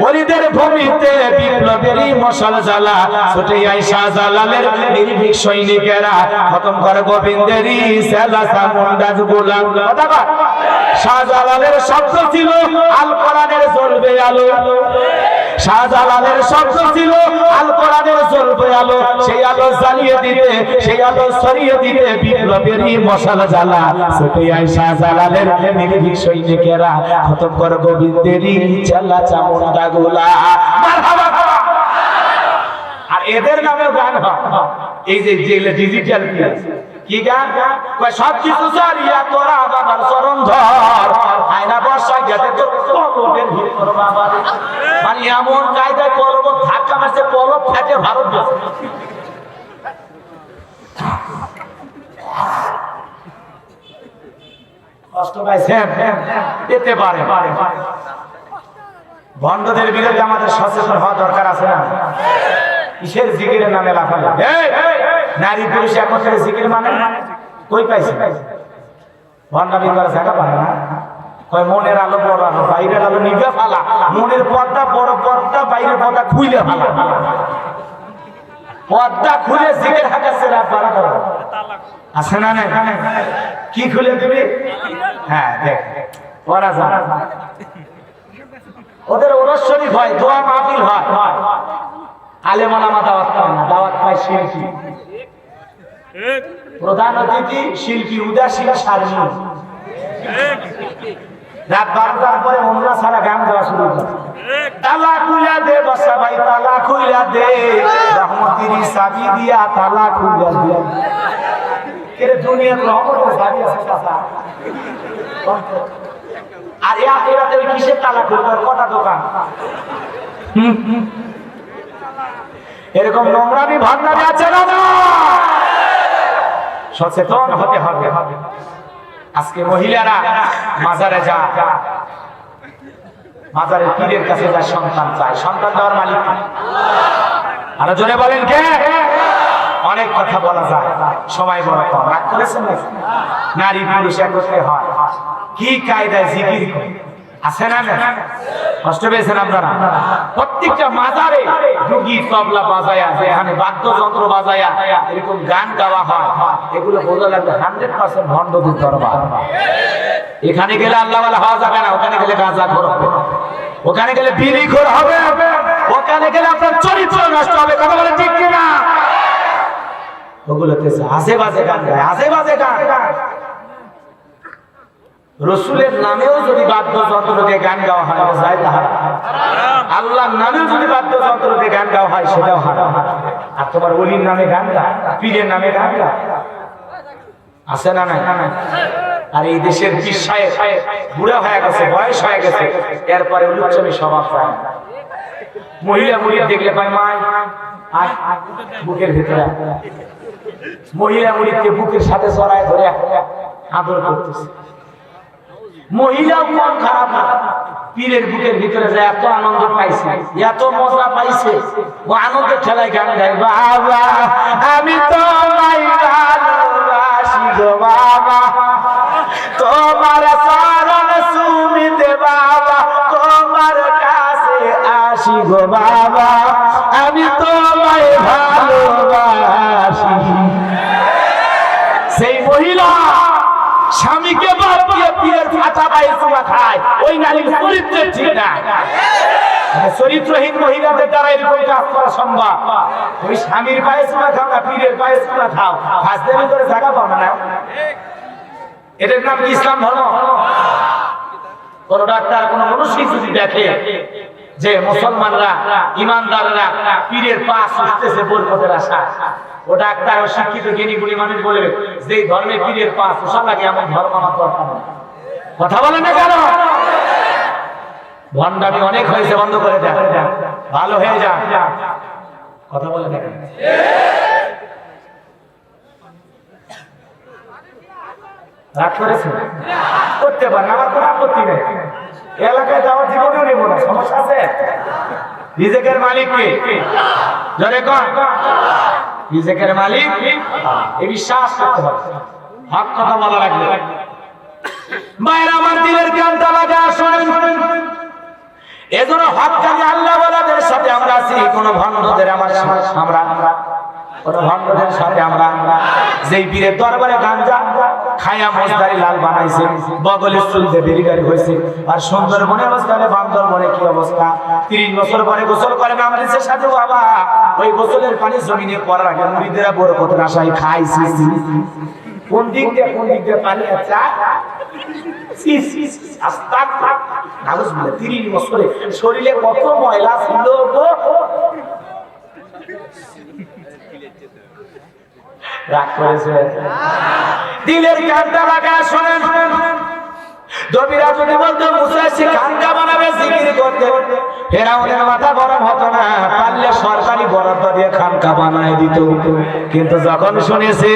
ওলিদের ভূমিতে বিপ্লবেরই মশাল জ্বালা। ছুটে আয় শাহজালালের নির্ভীক সৈনিকেরা, খতম করে গোবিন্দেরই সালা চামুন্ডা গোলা। কথা বল। শাহজালালের শব্দ ছিল আল কোরআনের জ্বলবে আলো। শাহজালালের শব্দ ছিল আল কোরআনের জ্বলবে আলো। সেই আলো জ্বালিয়ে দিতে, সেই আলো ছড়িয়ে দিতে বিপ্লবেরই মশাল জ্বালা। ছুটে আয় শাহজালালের নির্ভীক সৈনিকেরা, খতম কর গোবিন্দেরই চালা চামুন্ডা গোলা। মারহাবা। আর এদের নামে গান হয়। এই যে ডিজিটাল কি গান? সব কিছু চালিয়া তোরা বাবার চরণ ধর, আয়না বর্ষা গেতে তোর কলবের ভিতর বাবা। মানে এমন কায়দায় কলব ধাক্কা মারছে, কলব ফেটে ভারত গেছে। কষ্ট পাইছেন? পেতে পারে। ভণ্ডদের বিরুদ্ধে আমাদের সচেতন হওয়া দরকার আছে না? কিসের জিকিরের নামে লাফালাফি? নারী পুরুষ একত্রে জিকির মানে কই পাইছে? ভণ্ডামি করা জায়গা পায় না। কয় মনের আলো বড় আলো, বাইরের আলো নিভে ফালা। মনের পর্দা বড় পর্দা, বাইরের পর্দা খুইলে ফালা। পর্দা খুলে জিকির হাঁকাচ্ছে রাত 12টা আছে না না কি খুলে দিবি হ্যাঁ দেখ ওরা জানা ওদের ওরস শরীফ হয় দোয়া মাহফিল হয় আলেম ওলামা দাওয়াত পায় না দাওয়াত পায় শিল্পী প্রধান অতিথি শিল্পী উদাসীন সারণী রাত 12টার পরে অন্য সারা গান গাওয়া শুরু করে তালা খুইলা দে বসা ভাই তালা খুইলা দে রহমতের চাবি দিয়া তালা খুইলা দে এর দুনিয়ার রহমতের চাবি আছে চাচা আর এই আখিরাতে ওই কিসের তালা খুলবে কটা দোকান এরকম নোংরামি ভাবনামি আছে না সচেতন হতে হবে আজকে মহিলারা মাজারে যায় মাজারের পীরের কাছে যায় সন্তান চায় সন্তান দেওয়ার মালিক আরো জোরে বলেন কে অনেক কথা বলা যায় সময় বড় কম রাগ করেছেন নারী পুরুষ একত্রে হয় কি কায়দায় জিকির আছে না কষ্ট পেয়েছেন আপনারা প্রত্যেকটা মাজারে ডুগি তবলা বাজায়া এখানে বাদ্যযন্ত্র বাজায়া এরকম গান গাওয়া হয় এগুলো বোঝা লাগবে 100% ভণ্ডদের দরবার এখানে গেলে আল্লাহ ওয়ালা হওয়া যাবে না ওখানে গেলে গাঁজাখোর হবে ওখানে গেলে বিড়িখোর হবে ওখানে গেলে আপনার চরিত্র নষ্ট হবে কথা বলে ঠিক কি না ওগুলোতে আজে বাজে গান গায় আজে বাজে গান রসুলের নামেও যদি বাদ্যযন্ত্র দিয়ে গান গাওয়া হয় আল্লাহর নামেও যদি বাদ্যযন্ত্র দিয়ে গান গাওয়া হয় সেটাও হারাম আর তোমার ওলির নামে গান গা পীরের নামে গান গা আছে না না আর এই দেশের পীর সাহেব বুড়া হয়ে গেছে বয়স হয়ে গেছে এরপরে উচ্চমি স্বভাব হয় মহিলা মুড়িদ দেখলে পায় মায় বুকের ভিতরে মহিলা মুড়িদকে বুকের সাথে জড়ায় ধরে আদর করতেছে মহিলাও মন খারাপ না পীরের বুকের ভিতরে যায় এত আনন্দ পাইছে এত মজা পাইছে ও আনন্দের ঠেলায় গান গায় বাবা আমি তোমায় ভালোবাসি গো বাবা তোমার চরণ সুমিতে বাবা তোমার কাছে আসি গো বাবা আমি তোমায় ভালোবাসি সেই মহিলা স্বামীকে বাদ দিয়ে পীরের ফাটা পায়ে চুমা খায় ওই নারীর চরিত্র ঠিক না চরিত্রহীন মহিলাদের দ্বারা এরকম কাজ করা সম্ভব ওই স্বামীর পায়ে চুমা খাও না পীরের পায়ে চুমা খাও হাজবেন্ডের করে জায়গা পাবো না এটার নাম কি ইসলাম ধর্ম কোন ডাক্তার কোন মানুষই যদি দেখে যে মুসলমানরা ইমানদাররা পীরের পা সুস্থেছে বরকতের আশা ও ডাক্তার ও শিক্ষিত জ্ঞানী গুলি মানুষ বলবে যে ধর্মে পীরের পা সুসা লাগে এমন ধর্ম আমার দরকার নেই কথা বলে না কেন ভণ্ডামি অনেক হয়েছে বন্ধ করে দেয় ভালো হয়ে যা কথা বলে না রাগ করেছে করতে পারেন আমার কোনো আপত্তি নেই এলাকায় যাওয়ার জীবনেও নেব না সমস্যা আছে রিজেকের মালিক কে জোরে কর রিজেকের মালিক এই বিশ্বাস করতে হবে হক কথা বলা লাগবে মায়ের আমার দিলের কানটা লাগা শুনেন এজন্য হক কাজে আল্লাহ ওয়ালাদের সাথে আমরা আছি কোন ভণ্ডদের আমরা কোন ভণ্ডদের সাথে আমরা যেই পীরের দরবারে গাঞ্জা খায়া মজদারি লাল বানাইছে বগলে চুলতে বেরিগারি হয়েছে আর সুন্দরবনে অবস্থানে বান্দরবনে কি অবস্থা 30 বছর পরে গোসল করে নামরিসের সাথে বাবা ওই গোসলের পানি জমিনে পড়ার আগে মুরিদেরা বরকতের আশায় খাইছে কোন দিক দিয়ে পানি আছে আস্তাগফিরুল্লাহ নাউজুবিল্লাহ 30 বছরে শরীরে কত ময়লা ছিল গো রাগ করেছে দিলের কানটা লাগা শুনেন দবিরা যদি বলতো মুসা সে খানকা বানাবে জিকির করতে ফেরাউনের মাথা গরম হতো না পারলে সরকারি বরাদ্দ দিয়ে খানকা বানায় দিত কিন্তু যখন শুনেছে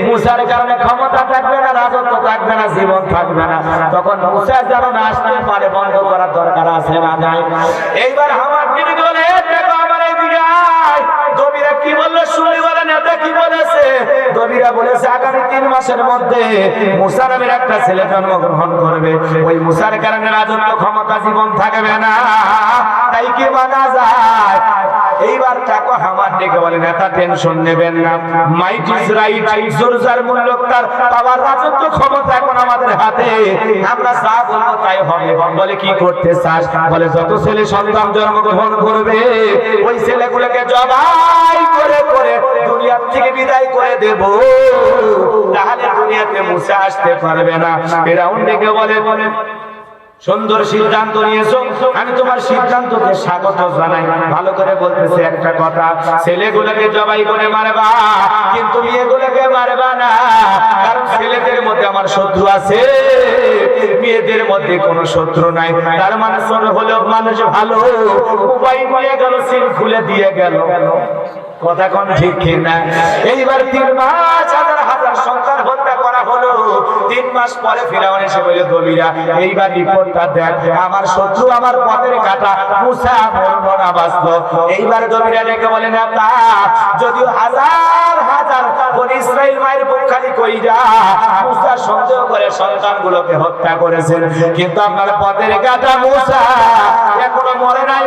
মুসার কারণে ক্ষমতা থাকবে না রাজত্ব থাকবে না জীবন থাকবে না তখন মুসা যেন না আসতে পারে বন্ধ করার দরকার আছে না নাই এইবার আমার কি বলে দেখো আমার এইদিকে দবিরা কি বললো শুনি বলে নেতা কি বলেছে দবিরা বলেছে আগামী 3 মাসের মধ্যে মুসা নামের একটা ছেলে জন্মগ্রহণ করবে ওই মুসার কারণে রাজত্ব ক্ষমতা জীবন থাকবে না তাই কি মানা যায়? এইবার টাকা হামান ডেকে বলে নেতা টেনশন নেবেন না, মাইট ইজ রাইট, জোরজার মূল্যক তার পাওয়ার রাজত্ব ক্ষমতা এখন আমাদের হাতে, আমরা যা বলবো তাই হবে। বলে কি করতে চাস? বলে যত ছেলে সন্তান জন্মগ্রহণ করবে ওই ছেলেগুলোকে জবাই করে করে দুনিয়া থেকে বিদায় করে দেব, তাহলে দুনিয়াতে মুসা আসতে পারবে না। ফিরাউন ডেকে বলে সুন্দর সিদ্ধান্ত নিয়েছো, আমি তোমার সিদ্ধান্তকে স্বাগত জানাই। ভালো করে বলতেছে একটা কথা, ছেলেগুলোকে জবাই করে মারবা কিন্তু মেয়েগুলোকে মারবা না, কারণ ছেলেদের মধ্যে আমার শত্রু আছে, মেয়েদের মধ্যে কোনো শত্রু নাই। তার মানে ছোট হলেও মানুষ ভালো, উপায় নিয়ে গেল, সিল খুলে দিয়ে গেল। কথা কোন ঠিক কিনা? এইবার 3 মাস হাজার হাজার সন্তান হত্যা করা হলো। 3 মাস পরে ফিরাউন এসে বলে দলিরা এইবার রিপোর্টটা দেখ, আমার শত্রু আমার পথের কাটা মুসা মরলো না বাঁচলো। এইবার দলিরা ডেকে বলে না তা যদিও হাজার হাজার বনি ইসরাইল মায়ের বুকখানি কইরা মুসা সন্দেহ করে সন্তানগুলোকে হত্যা করেছেন, কিন্তু আপনার পথের কাটা মুসা এখনো মরে নাই,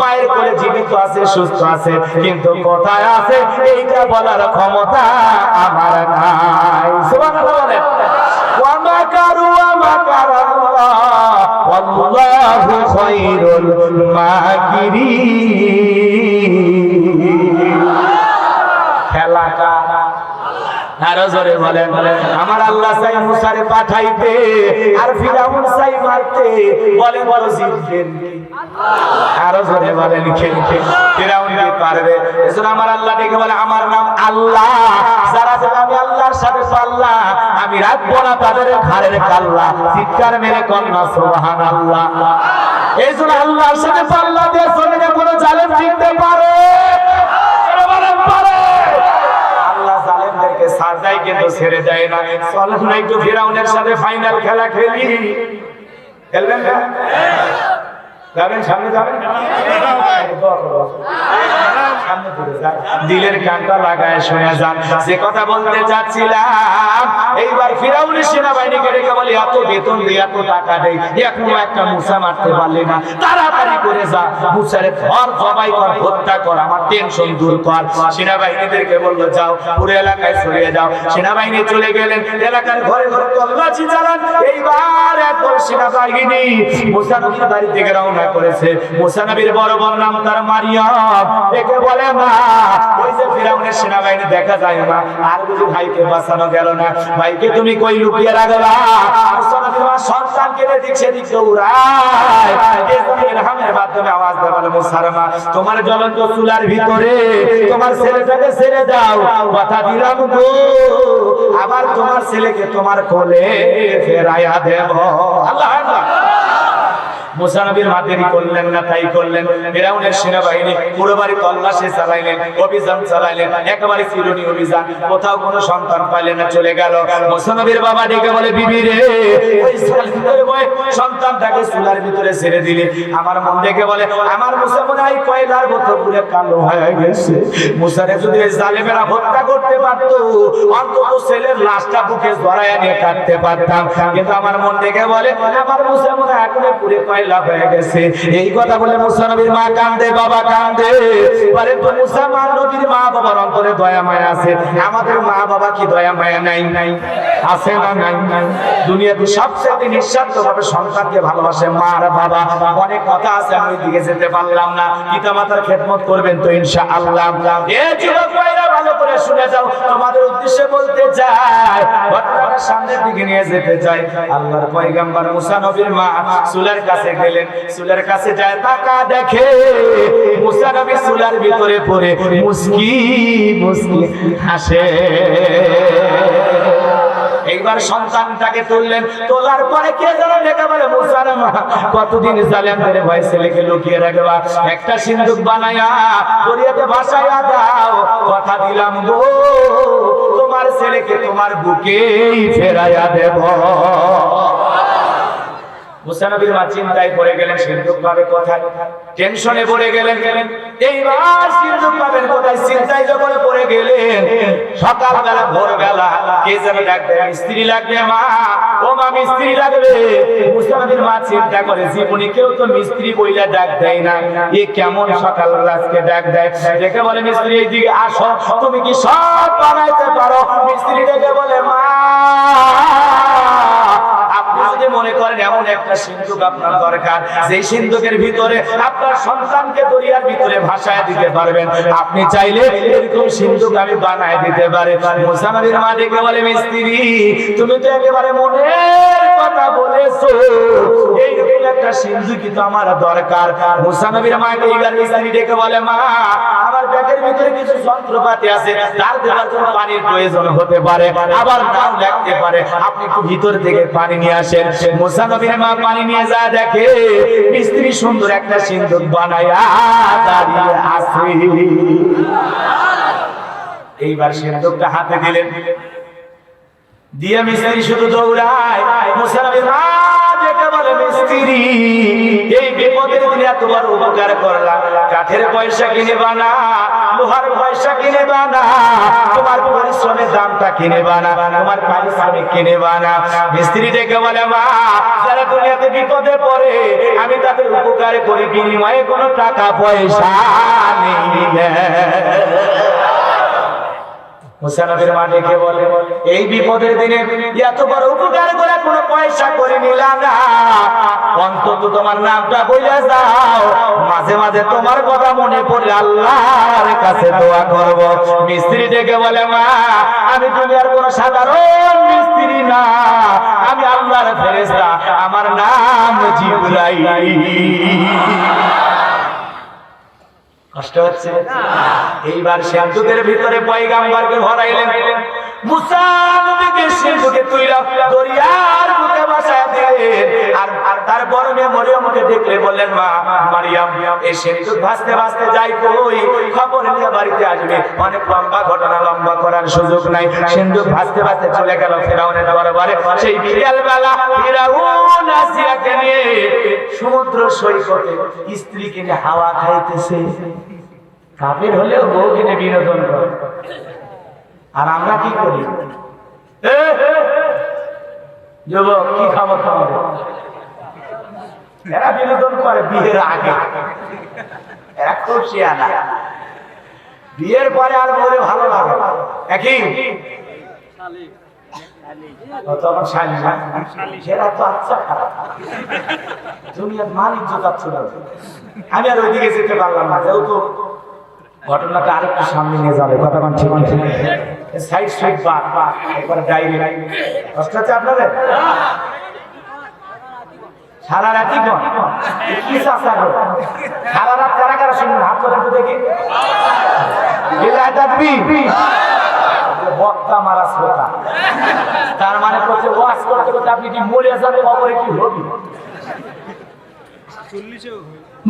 মায়ের কোলে জীবিত আছে, সুস্থ আছে, কিন্তু কোথায় আছে এইটা বলার ক্ষমতা আমার নাই। সুবহানাল্লাহ বলেন। ওয়া মাকারু ওয়া মাকারাল্লাহ ওয়াল্লাহু খায়রুল মাকিরিন। খেলাটা আরো জোরে বলেন, আমার আল্লাহ চাই মুসারে পাঠাইতে আর ফিরাউন চাই মারতে, বলেন বলো জিতবেন কি? আরো জোরে বলেন ফিরাউন কি পারবে? এজন্য আমার আল্লাহ ডেকে বলে আমার নাম আল্লাহ, যারা যারা আমি আল্লাহর সাথে পাল্লা আমি রাখবো না তাদের ঘাড়ের কাল্লা। চিৎকার মেরে কন্যা সুবহানাল্লাহ। এজন্য আল্লাহর সাথে পাল্লা দিয়ে জমিনে কোনো জালেম টিকতে পারে? সাজাই কিন্তু ছেড়ে যায় না। চলেন না একটু ফিরাউনের সাথে ফাইনাল খেলা খেলি। খেলবেন না? যাবেন সামনে যাবেন, দিলের কানটা লাগায় শুনে যান যে কথা বলতে চাচ্ছিলাম। এইবার ফিরাউনের সেনাবাহিনীকে ডেকে বলি এত বেতন দিয়ে এত টাকা দেই, এখনো একটা মুসা মারতে পারলি না, তাড়াতাড়ি করে যা মুসারে ধর, জবাই কর, হত্যা কর, আমার টেনশন দূর কর। সেনাবাহিনীদেরকে বললো যাও পুরো এলাকায় ছড়িয়ে যাও। সেনাবাহিনী চলে গেলেন, এলাকার ঘরে ঘরে তল্লাশি চালান। এইবার একদল সেনাবাহিনী মুসা নবীর বাড়ি থেকে রওনা করেছে। মুসা নবীর বড় বোন নাম তার মারিয়াম, একে বলে মা ওই যে ফিরাউনের সেনাবাহিনী দেখা যায় না, আর বুঝি ভাইকে বাঁচানো গেল না, ভাইকে তুমি কই লুকিয়ে রাখলা? মুসা নবীর মা সন্তানকে এদিক সেদিক দৌড়ায়, ইলহামের মাধ্যমে আওয়াজ দেয় বলে মুসার মা তোমার জ্বলন্ত চুলার ভিতরে তোমার ছেলেটাকে ছেড়ে দাও, কথা দিলাম গো আবার তোমার ছেলেকে তোমার কোলে ফেরাইয়া দেব। আল্লাহ আকবার। মুসা নবীর মা দেরি করলেন না, তাই করলেন। ফিরাউনের সেনাবাহিনী পুরো বাড়ি তল্লাশি চালাইলেন, অভিযান চালাইলেন, একেবারে চিরুনি অভিযান, কোথাও কোনো সন্তান পাইলেন না, চলে গেল। মুসা নবীর বাবা ডেকে বলে বিবি রে ওই সন্তানটাকে চুলার ভিতরে ছেড়ে দিলে। আমার মন ডেকে বলে আমার মুসা মনে হয় কয়লার মতো পুরো কালো হয়ে গেছে। মুসারে যদি জালেমেরা হত্যা করতে পারতো অন্তত ছেলের লাশটা বুকে জড়ায় নিয়ে কাটতে পারতাম, কিন্তু আমার মন ডেকে বলে আমার মুসা মনে হয় এখনো পুরো কয়লা হয়ে গেছে। এই কথা বলে মুসা নবীর মা কান্দে, বাবা কান্দে। বলে তো মুসা নবীর মা বাবার অন্তরে দয়া মায়া আছে, আমাদের মা বাবা কি দয়া মায়া নাই? নাই আছে না? নাই নাই। দুনিয়াতে সবচেয়ে নিঃস্বার্থভাবে সন্তানকে ভালোবাসে মা আর বাবা। অনেক কথা আছে, আমি দিকে যেতে পারলাম না। পিতামাতার খেদমত করবেন তো ইনশাআল্লাহ। এই যুবক ভাইরা ভালো করে শুনে যাও, তোমাদের উদ্দেশ্যে বলতে চাই, ঘটনাটা সামনের দিকে নিয়ে যেতে চাই। আল্লাহর পয়গম্বর মুসা নবীর মা চুলার কাছে গেলেন, চুলার কাছে যায় তাকা দেখে মুসা নবী চুলার ভিতরে পড়ে মুস্কি মুস্কি হাসে। এইবার সন্তানটাকে তুললেন, তোলার পরে কে যেন ডেকে বলে মুসার মা কতদিন জালেমদের ভয় ছেলেকে লুকিয়ে রাখবা, একটা সিন্দুক বানায়া দরিয়াতে ভাসাইয়া দাও, কথা দিলাম গো তোমার ছেলেকে তোমার বুকেই ফেরাইয়া দেব। মুসা নবীর মা চিন্তায় পড়ে গেলেন, সিন্দুক পাবে কোথায়? টেনশনে পড়ে গেলেন। এইবার সিন্দুক পাবেন কোথায়? চিন্তায় যখন পড়ে গেলেন, সকালবেলা ভোরবেলা কে যেন ডাকবে, স্ত্রী লাগবে, মা ও মা মিস্ত্রি লাগবে। মুসা নবীর মা চিন্তা করে জীবনে কেউ তো মিস্ত্রি বইলা ডাক দেয় না, এ কেমন সকালবেলা আজকে ডাক দেয়। দেখে বলে মিস্ত্রি এইদিকে আসো, তুমি কি সব বানাইতে পারো? মিস্ত্রি ডেকে বলে মা আপনি যদি মনে করেন এমন একটা সিন্ধুক আপনার দরকার, সেই সিন্ধুকের ভিতরে আপনার সন্তানকে দরিয়ার ভিতরে ভাসায় দিতে পারবেন, আপনি চাইলে এরকম সিন্ধুক আমি বানায় দিতে পারি। মুসা নবীর মা ডেকে বলে মিস্ত্রি তুমি তো একেবারে মনের কথা বলেছো, এইরকম একটা সিন্ধুকই তো আমার দরকার। মুসা নবীর মা এইবার মিস্ত্রি ডেকে বলে মা আমার ব্যাগের ভিতরে কিছু যন্ত্রপাতি আছে, তার দেওয়ার জন্য পানির প্রয়োজন হতে পারে, আবার নাও লাগতে পারে, আপনি একটু ভিতর থেকে পানি নিয়ে আসেন। মুসা নবীর মা পানি নিয়ে যা দেখে মিস্ত্রি সুন্দর একটা সিন্ধুক বানায়া দাঁড়িয়ে আছে। এইবার সিন্ধুকটা হাতে দিলেন, দিয়ে মিস্ত্রি শুধু দৌড়ায়। মুসা নবীর মা দেখে বলে মিস্ত্রি এই বিপদের দিনে এত বড় উপকার করলাম, কাঠের পয়সা কিনে বানা, লোহার পয়সা কিনে বানা, তোমার পরিশ্রমের দামটা কিনে বানা, তোমার পারিশ্রমিক কিনে বানা। মিস্ত্রি ডেকে বলে মা যারা দুনিয়াতে বিপদে পড়ে আমি তাদের উপকার করি, বিনিময়ে কোনো টাকা পয়সা নেই। মুসা নবীর মা ডেকে বলে এই বিপদের দিনে এত বড় উপকার করে কোনো পয়সা করে নিলা না, অন্তত তোমার নামটা বইলা যাও, মাঝে মাঝে তোমার কথা মনে পড়লে আল্লাহর কাছে দোয়া করব। মিস্ত্রি ডেকে বলে মা আমি দুনিয়ার কোনো সাধারণ মিস্ত্রি না, আমি আল্লাহর ফেরেশতা, আমার নাম জিবরাইল। কষ্ট হচ্ছে? এইবার সিন্ধুকের ভিতরে পয়গাম্বরকে ভরাইলেন। মুসা নবীকে সিন্ধুকে তুইলা দরিয়ার বুকে বসায় দিলেন। আর তার বড় মেয়ে মরিয়মকে দেখলে বললেন মা মারিয়াম এই সিন্ধুক ভাসতে ভাসতে যাই কই, খবর নিয়ে বাড়িতে আসবে। অনেক লম্বা ঘটনা, লম্বা করার সুযোগ নাই। সিন্ধুক ভাসতে ভাসতে চলে গেল ফেরাউনের দরবারে। সেই বিকেলবেলা ফেরাউন আসিয়াকে নিয়ে সমুদ্র সৈকতে স্ত্রীকে নিয়ে হাওয়া খাইতেছে। কাফের হলেও বউ কিনে বিনোদন করে, আর আমরা কি করি? যুবক কি খবর তোমাদের? এরা বিনোদন করে বিয়ের আগে, এরা খুব শিয়ানা। বিয়ের পরে আর বলে ভালো লাগে একই তখন সেরা তো আচ্ছা খারাপ দুনিয়ার মালিক জোটাচ্ছিল। আমি আর ওইদিকে যেতে পারলাম না, যেহেতু ঘটনাটা আরেকটু সামনে নিয়ে যাবে। কথা কোন ঠিক ঠিক সাইড সাইড পার একবার ডাইরেক্ট কষ্ট হচ্ছে আপনাদের? সারা রাতই কোন কি চাষা গো, সারা রাত কারা কারা শুনুন হাত তোলেন তো দেখি। বিলাই তাকবীর, বক্তা মারা শ্রোতা, তার মানে করছে ওয়াজ করতে করতে আপনি কি মরে যাবে, কবরে কি হবে?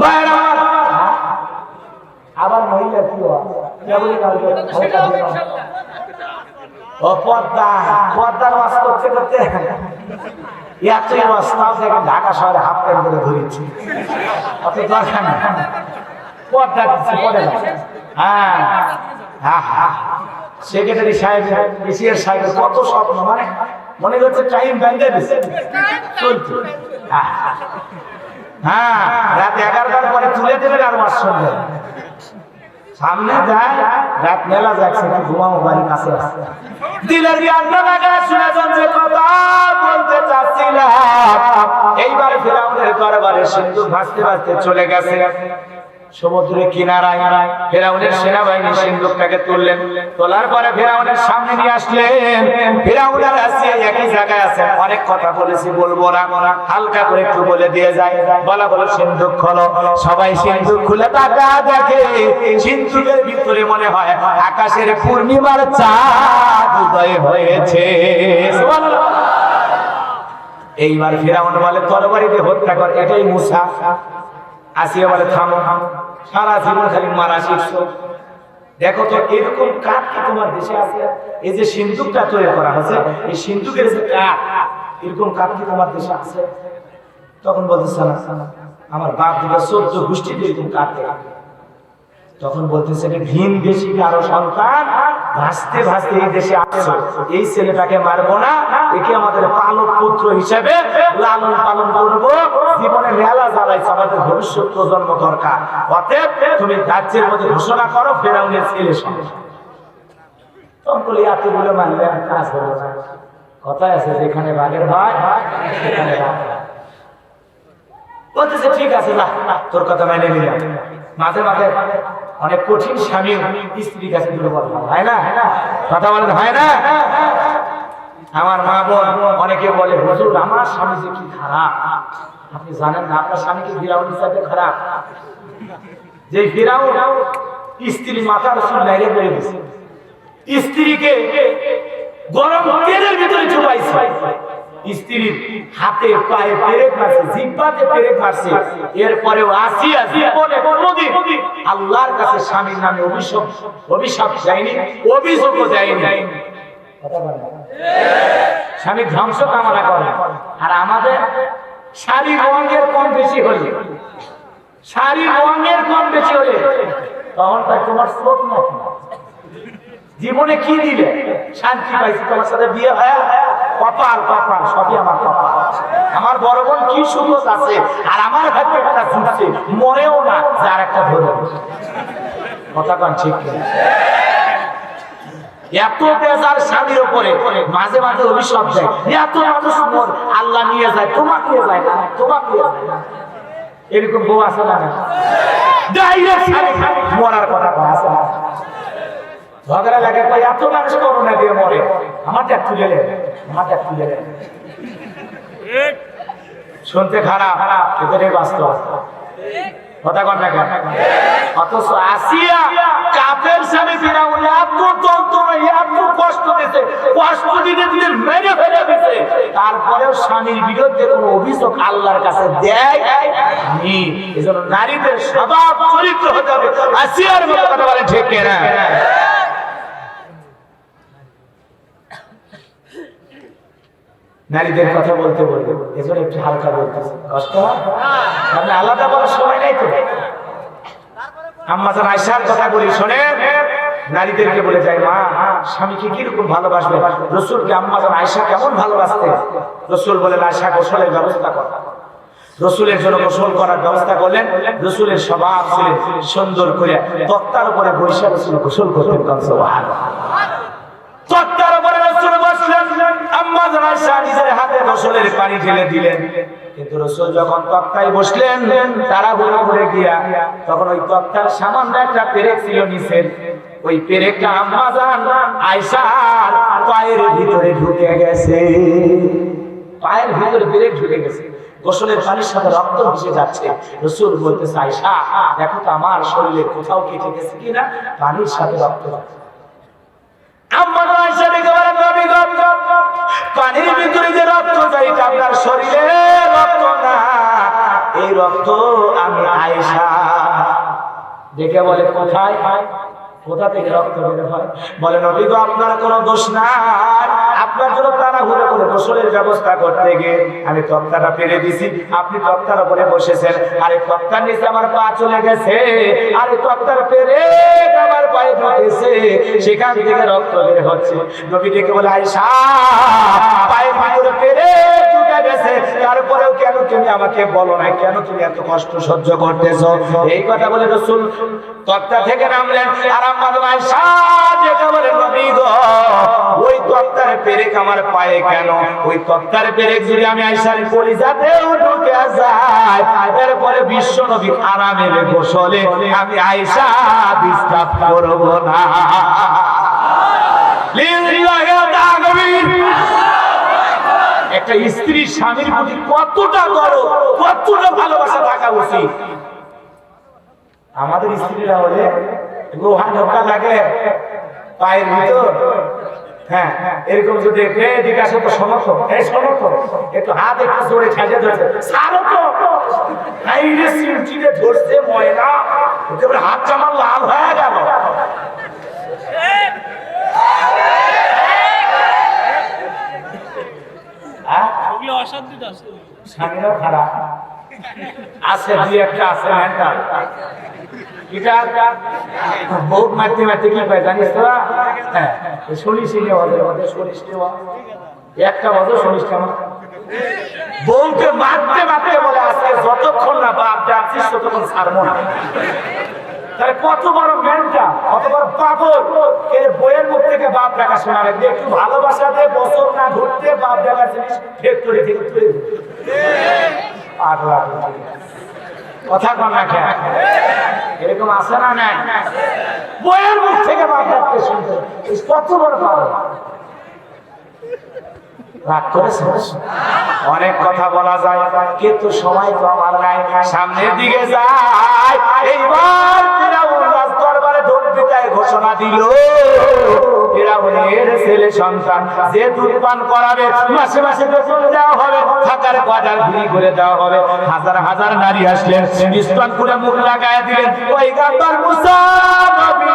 বাইরে আবার মহিলা কি ও পর্দা, পর্দার ওয়াজ করতে করতে এতই অবস্থাও দেখে ঢাকা শহরে হাফ প্যান্ট করে ধরেছি। অত দরকার না, পর্দা দিচ্ছে পড়ে না। হ্যাঁ হ্যাঁ হ্যাঁ, সেক্রেটারি সাহেব, এসিয়ার সাহেব কত স্বপ্ন, মানে মনে করছে টাইম ব্যাংকে দিচ্ছে চলছে। হ্যাঁ রাত 11টার পরে তুলে দেবেন আর মাস শুনবেন সামনে যায়, রাত মেলা যাচ্ছে ঘুমাবো বাড়ির কাছে আসছে দিলের কান্না লাগা শুনে যে কথা বলতে চাচ্ছিলাম। এইবার ফেরাউনের দরবারে সিন্ধুক ভাসতে ভাসতে চলে গেছে সমুদ্রের কিনারায়। ফেরাউনের সেনাবাহিনী সিন্ধুকটাকে তুললেন, তোলার পরে ফেরাউনের সামনে নিয়ে আসলেন। ফেরাউন আর আসিয়া একই জায়গায় আছে। অনেক কথা বলেছি, বলবো না, হালকা করে একটু বলে দিয়ে যায়। বলা হলো সিন্ধুক খোলো। সবাই সিন্ধুক খুলে তাকা দেখে, সিন্ধুকের ভিতরে মনে হয় আকাশের পূর্ণিমার চাঁদ উদয় হয়েছে। এইবার ফেরাউন বলে তরবারিতে হত্যা কর, এটাই মুসা। আসিয়া বলে থামো, সারা জীবন খালি মারা শিখছো, দেখো তো এরকম কাঠ কি তোমার দেশে আছে? এই যে সিন্ধুকটা তৈরি করা হয়েছে, এই সিন্ধুকের যে কাঠ, এরকম কাঠ কি তোমার দেশে আছে? তখন বলতেছে না, আমার বাপ দিকে 14 গোষ্ঠীতে এরকম কাঠ। তখন বলতেছে ভিন দেশি কারো সন্তান ভাসতে ভাসতে এই দেশে আসছো, এই ছেলেটাকে মারবো না, একে আমাদের পালক পুত্র হিসেবে লালন পালন করবো, জীবনে মেলা জ্বালাইছে, আমাদের ভবিষ্যৎ প্রজন্ম দরকার, অতএব তুমি রাজ্যের মধ্যে ঘোষণা করো ফেরাউনের ছেলে সঙ্গে। তখন বলি এতগুলো মানলে কাজ হলো না, কথায় আছে যেখানে বাঘের ভাই সেখানে বলতেছে ঠিক আছে না, তোর কথা মেনে নিলাম। মাঝে মাঝে অনেক কঠিন স্বামী স্ত্রীর কাছে দূরে কথা হয় না, কথা বলেন হয় না? আমার মা বোন অনেকে বলে হুজুর আমার স্বামী যে কি খারাপ, আপনি জানেন না আপনার স্বামী কি ফিরাউনের সাথে খারাপ? যে ফিরাউন স্ত্রী মাথার চুল বাইরে করে দিয়েছে, স্ত্রীকে গরম তেলের ভিতরে চুবাইছে, স্ত্রীর হাতে পায়ে পেরেক মারছে, জিহ্বাতে পেরেক মারছে, এরপরেও আসিয়া জীবনে কোনদিন আল্লাহর কাছে স্বামীর নামে অভিশাপ যায়নি, অভিযোগও দেয়নি। স্বামী ধ্বংস কামনা করে। আর আমাদের শাড়ির রঙের কম বেশি হলে, শাড়ির রঙের কম বেশি হলে তখন তাই তোমার চোখ না জীবনে কি দিলে শান্তি পাইছি, তোমার সাথে বিয়ে হয় কপাল কপাল সবই আমার কপাল, আমার বড় বোন কি সুযোগ আছে, আর আমার হাতে একটা ছুটছে মরেও না যার একটা ধরে, কথা কন ঠিক না? এত বেজার স্বামীর উপরে মাঝে মাঝে অভিশাপ দেয়, এত মানুষ মর আল্লাহ নিয়ে যায়, তোমাকে নিয়ে যায় না, তোমাকে নিয়ে যায় না, এরকম বউ আছে না? ডাইরেক্ট মরার কথা আছে না? ঝগড়া লাগে এত মানুষ করোনা দিয়ে মরে, আমারটা তুলে নেন, আমারটা তুলে নেন, শুনতে খারাপ এটাই বাস্তব, কথা কন না কেন? অথচ আসিয়া কাফের স্বামী ফিরাউন এত যন্ত্রণা এত কষ্ট দিতে, কষ্ট দিতে দিতে মেরে ফেলে দিতে, তারপরেও স্বামীর বিরুদ্ধে কোনো অভিযোগ আল্লাহর কাছে দেয় নি। এজন্য নারীদের স্বভাব চরিত্র হতে হবে আসিয়ার মতো, কথা বলেন ঠিক কিনা? নারীদের কথা বলতে বলতে এজন্য একটু হালকা বলতেছে, কষ্ট হয় আপনি আলাদা বলার সময় নাই তো। আম্মা জান আয়েশার কথা বলি শোনেন, নারীদেরকে বলে যায় মা স্বামীকে কিরকম ভালোবাসবে, রাসূলকে আম্মা জান আয়েশা কেমন ভালোবাসতেন? রাসূল বলেন আয়েশা গোসলের ব্যবস্থা কর, রাসূলের জন্য গোসল করার ব্যবস্থা করলেন। রাসূলের স্বভাব ছিল সুন্দর করে তক্তার উপরে বসে রাসূল গোসল করতেন, সুবহানাল্লাহ। তক্তার উপরে রাসূল বসলেন, আম্মা জান আয়েশা নিজের হাতে গোসলের পানি ঢেলে দিলেন, কিন্তু রাসূল যখন তক্তায় বসলেন তাড়াহুড়ো করে গিয়া, তখন ওই তক্তার সামান্য একটা পেরেক ছিল নিচের, ওই পেরেকটা আম্মা জান আয়েশার পায়ের ভিতরে ঢুকে গেছে, পায়ের ভিতরে পেরেক ঢুকে গেছে, গোসলের পানির সাথে রক্ত মিশে যাচ্ছে। রাসূল বলতেছে আয়েশা দেখো তো আমার শরীরে কোথাও কেটে গেছে কিনা, পানির সাথে রক্ত। আম্মা জান আয়েশা দেখে বলেন নবী গো, পানির ভিতরে যে রক্ত যায় এটা আপনার শরীরে রক্ত না, এই রক্ত আমি আয়েশা। দেখে বলে কোথায়, কোথা থেকে রক্ত বের হয়? বলে নবী গো আপনার কোনো দোষ নাই, আপনার জন্য তাড়াহুড়ো করে গোসলের ব্যবস্থা করতে গিয়ে আমি তক্তাটা পেরে দিছি, আপনি তক্তার উপরে বসেছেন, আরে তক্তার নিচে আমার পা চলে গেছে, আরে তক্তার পেরে আমার পায়ে ঢুকেছে, সেখান থেকে রক্ত বের হচ্ছে। নবী ডেকে বলে আয়েশা পায়ের ভিতরে পেরে ঢুকে গেছে, তারপরেও কেন তুমি আমাকে বলো না, কেন তুমি এত কষ্ট সহ্য করতেছো? এই কথা বলে রাসূল তক্তা থেকে নামলেন, আর আম্মা জান আয়েশা ডেকে বলে নবী গো ওই তক্তার পেরেক আমার পায়ে কেন? ওই তক্তার পেরেক যদি আমি আয়েশার কলিজাতেও ঢুকে যায়, এরপরে বিশ্ব নবী আরামের গোসলে আমি আয়েশা ডিস্টার্ব করব না। লিল্লাহি তাকবীর। একটা স্ত্রী স্বামীর প্রতি কতটা গরম, কতটা ভালোবাসা থাকা উচিত। আমাদের স্ত্রীরা হলে লোহা ঢোকা লাগে পায়ের ভিতর, হ্যাঁ এরকম যদি এদিকে আসে তো সমর্থন, এই সমর্থন একটু হাত একটু জোরে ছাড়িয়ে ধরছে, সারো তো আইরে সিমটিতে ধরছে ময়না, একেবারে হাতটা আমার লাল হয়ে গেল। স্বামীরাও খারাপ, আছে দুই একটা আছে মেন্টাল এটা বহুত মারতে মারতে কি পায় জানিস তোরা? হ্যাঁ শুনিস শুনিস একটা বছর শুনিস কেমন বউকে মারতে মারতে বলে আজকে যতক্ষণ না বাপ ডাকছিস ততক্ষণ ছাড়বো না। তাহলে কত বড় মেন্টা, কত বড় পাগল এর বইয়ের মুখ থেকে বাপ ডাকা শোনাবে। একটু ভালোবাসাতে বছর না ঘুরতে বাপ ডাকা জিনিস ফ্যাক্টরি থেকে তুলে পাগলা কথা কন না খেয়ে এরকম আছে না? নাই বইয়ের মুখ থেকে বাপ ডাকতে শুনতে কত বড় পাগল। রাগ করেছে অনেক কথা বলা যায় কিন্তু সময় তো আমার নাই। সামনের দিকে যায় এইবার ফিরাউন রাজদরবারে ঢোক পিটায় ঘোষণা দিল ফিরাউনের ছেলে সন্তান যে দুধ পান করাবে মাসে মাসে বেতন দেওয়া হবে, থাকার কোয়ার্টার ফ্রি করে দেওয়া হবে। হাজার হাজার নারী আসলেন স্তন করে মুখ লাগায় দিলেন পয়গম্বর মুসা নবী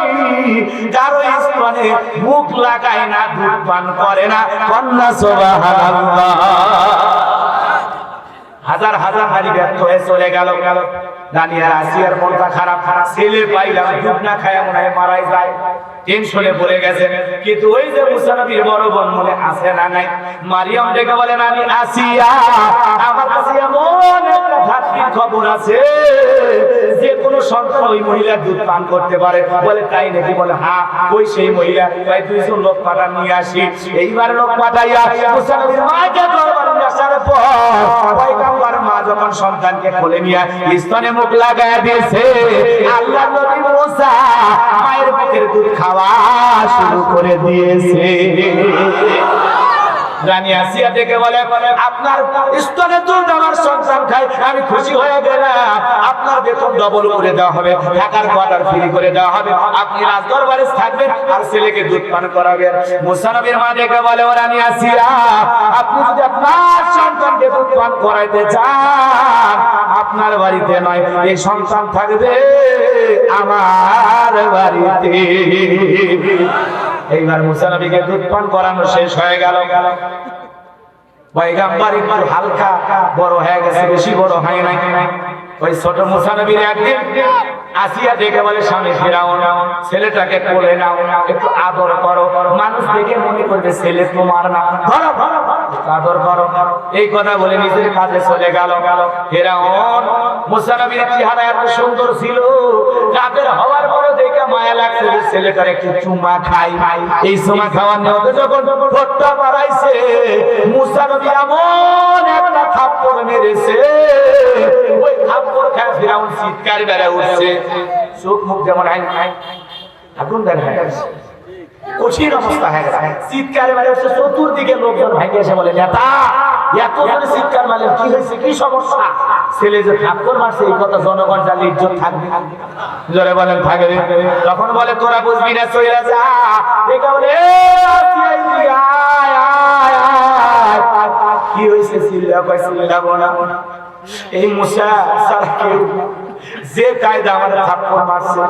কারো স্তনে মুখ লাগায় না, দুধ পান করে না। কন্যা সুবহানাল্লাহ। হাজার হাজার নারী ব্যর্থ হয়ে চলে গেল। দানিয়ার আসিয়ার মনটা খারাপ, ছেলে পাইলাম দুধ না খায় মনে হয় মারাই যায়, টেনশনে পড়ে গেছে। কিন্তু ওই যে মুসা নবীর বড় বোন মনে আছে না নাই? মারিয়াম ডেকে বলেন আমি আসিয়া, আমার কাছে এমন একটা ধাত্রীর খবর আছে যে কোনো সন্তান ওই মহিলার দুধ পান করতে পারে। বলে তাই নাকি? বলে হ্যাঁ। ওই সেই মহিলা তাই 200 লোক পাঠান নিয়ে আসি। এইবার লোক পাঠাইয়া মুসা নবীর মাকে দরবারে নিয়ে আসার পর পয়গম্বর মা যখন সন্তানকে কোলে নিয়ে স্তনে মুখ লাগায় দিয়েছে, আল্লাহর নবী মুসা মায়ের বুকের দুধ খাওয়া শুরু করে দিয়েছে। রানী আসিয়া ডেকে বলে আপনার স্তনে দুধ আমার সন্তান খায়, আমি খুশি হয়ে গেলাম। আপনার বেতন ডবল করে দেওয়া হবে, থাকার কোয়ার্টার ফ্রি করে দেওয়া হবে, আপনি রাজদরবারে থাকবেন আর ছেলেকে দুধ পান করাবেন। মুসা নবীর মা ডেকে বলে ও রানী আসিয়া, আপনি যদি আপনার সন্তানকে দুধ পান করাইতে চান আপনার বাড়িতে নয়, এই সন্তান থাকবে আমার বাড়িতে। এইবার মুসা নবীকে দুধ পান করানো শেষ হয়ে গেল। পয়গম্বর একটু হালকা বড় হয়ে গেছে, বেশি বড় হয় নাই। ওই ছোট মুসা নবীর একদিন আসিয়া ডেকে বলে স্বামী ফিরাউন ছেলেটাকে কোলে নাও, একটু আদর করো, মানুষ দেখে মনে করবে ছেলে তোমার না, ধরো আদর করো। এই কথা বলে নিজের কাজে চলে গেল। ফিরাউন মুসা নবীর চেহারা এত সুন্দর ছিল, কাফের হওয়ার পরে দেখে মায়া লাগছে ছেলেটার একটু চুমা খাই। এই চুমা খাওয়ার নিয়তে যখন ঠোঁটটা বাড়াইছে মুসা নবী এমন একটা থাপ্পড় মেরেছে, ওই থাপ্পড় খায় ফিরাউন চিৎকার বেড়ে উঠছে, চোখ মুখ যেমন আগুন দেখা গেছে, কঠিন অবস্থা হয়ে গেছে, চিৎকার বেড়ে উঠছে। চতুর্দিকে লোকজন ভেঙে এসে বলে নেতা এত জোরে চিৎকার মারলেন, কি হয়েছে, কি সমস্যা? ছেলে যে থাপ্পড় মারছে এই কথা জনগণ জানলে ইজ্জত থাকবে, জোরে বলেন থাকবে। তখন বলে তোরা বুঝবি না, চলে যা। কি হয়েছে? চিল্লাবো না। এই মুসা সারা কেউ যে কায়দা আমাদের থাপ্পড় মারছে,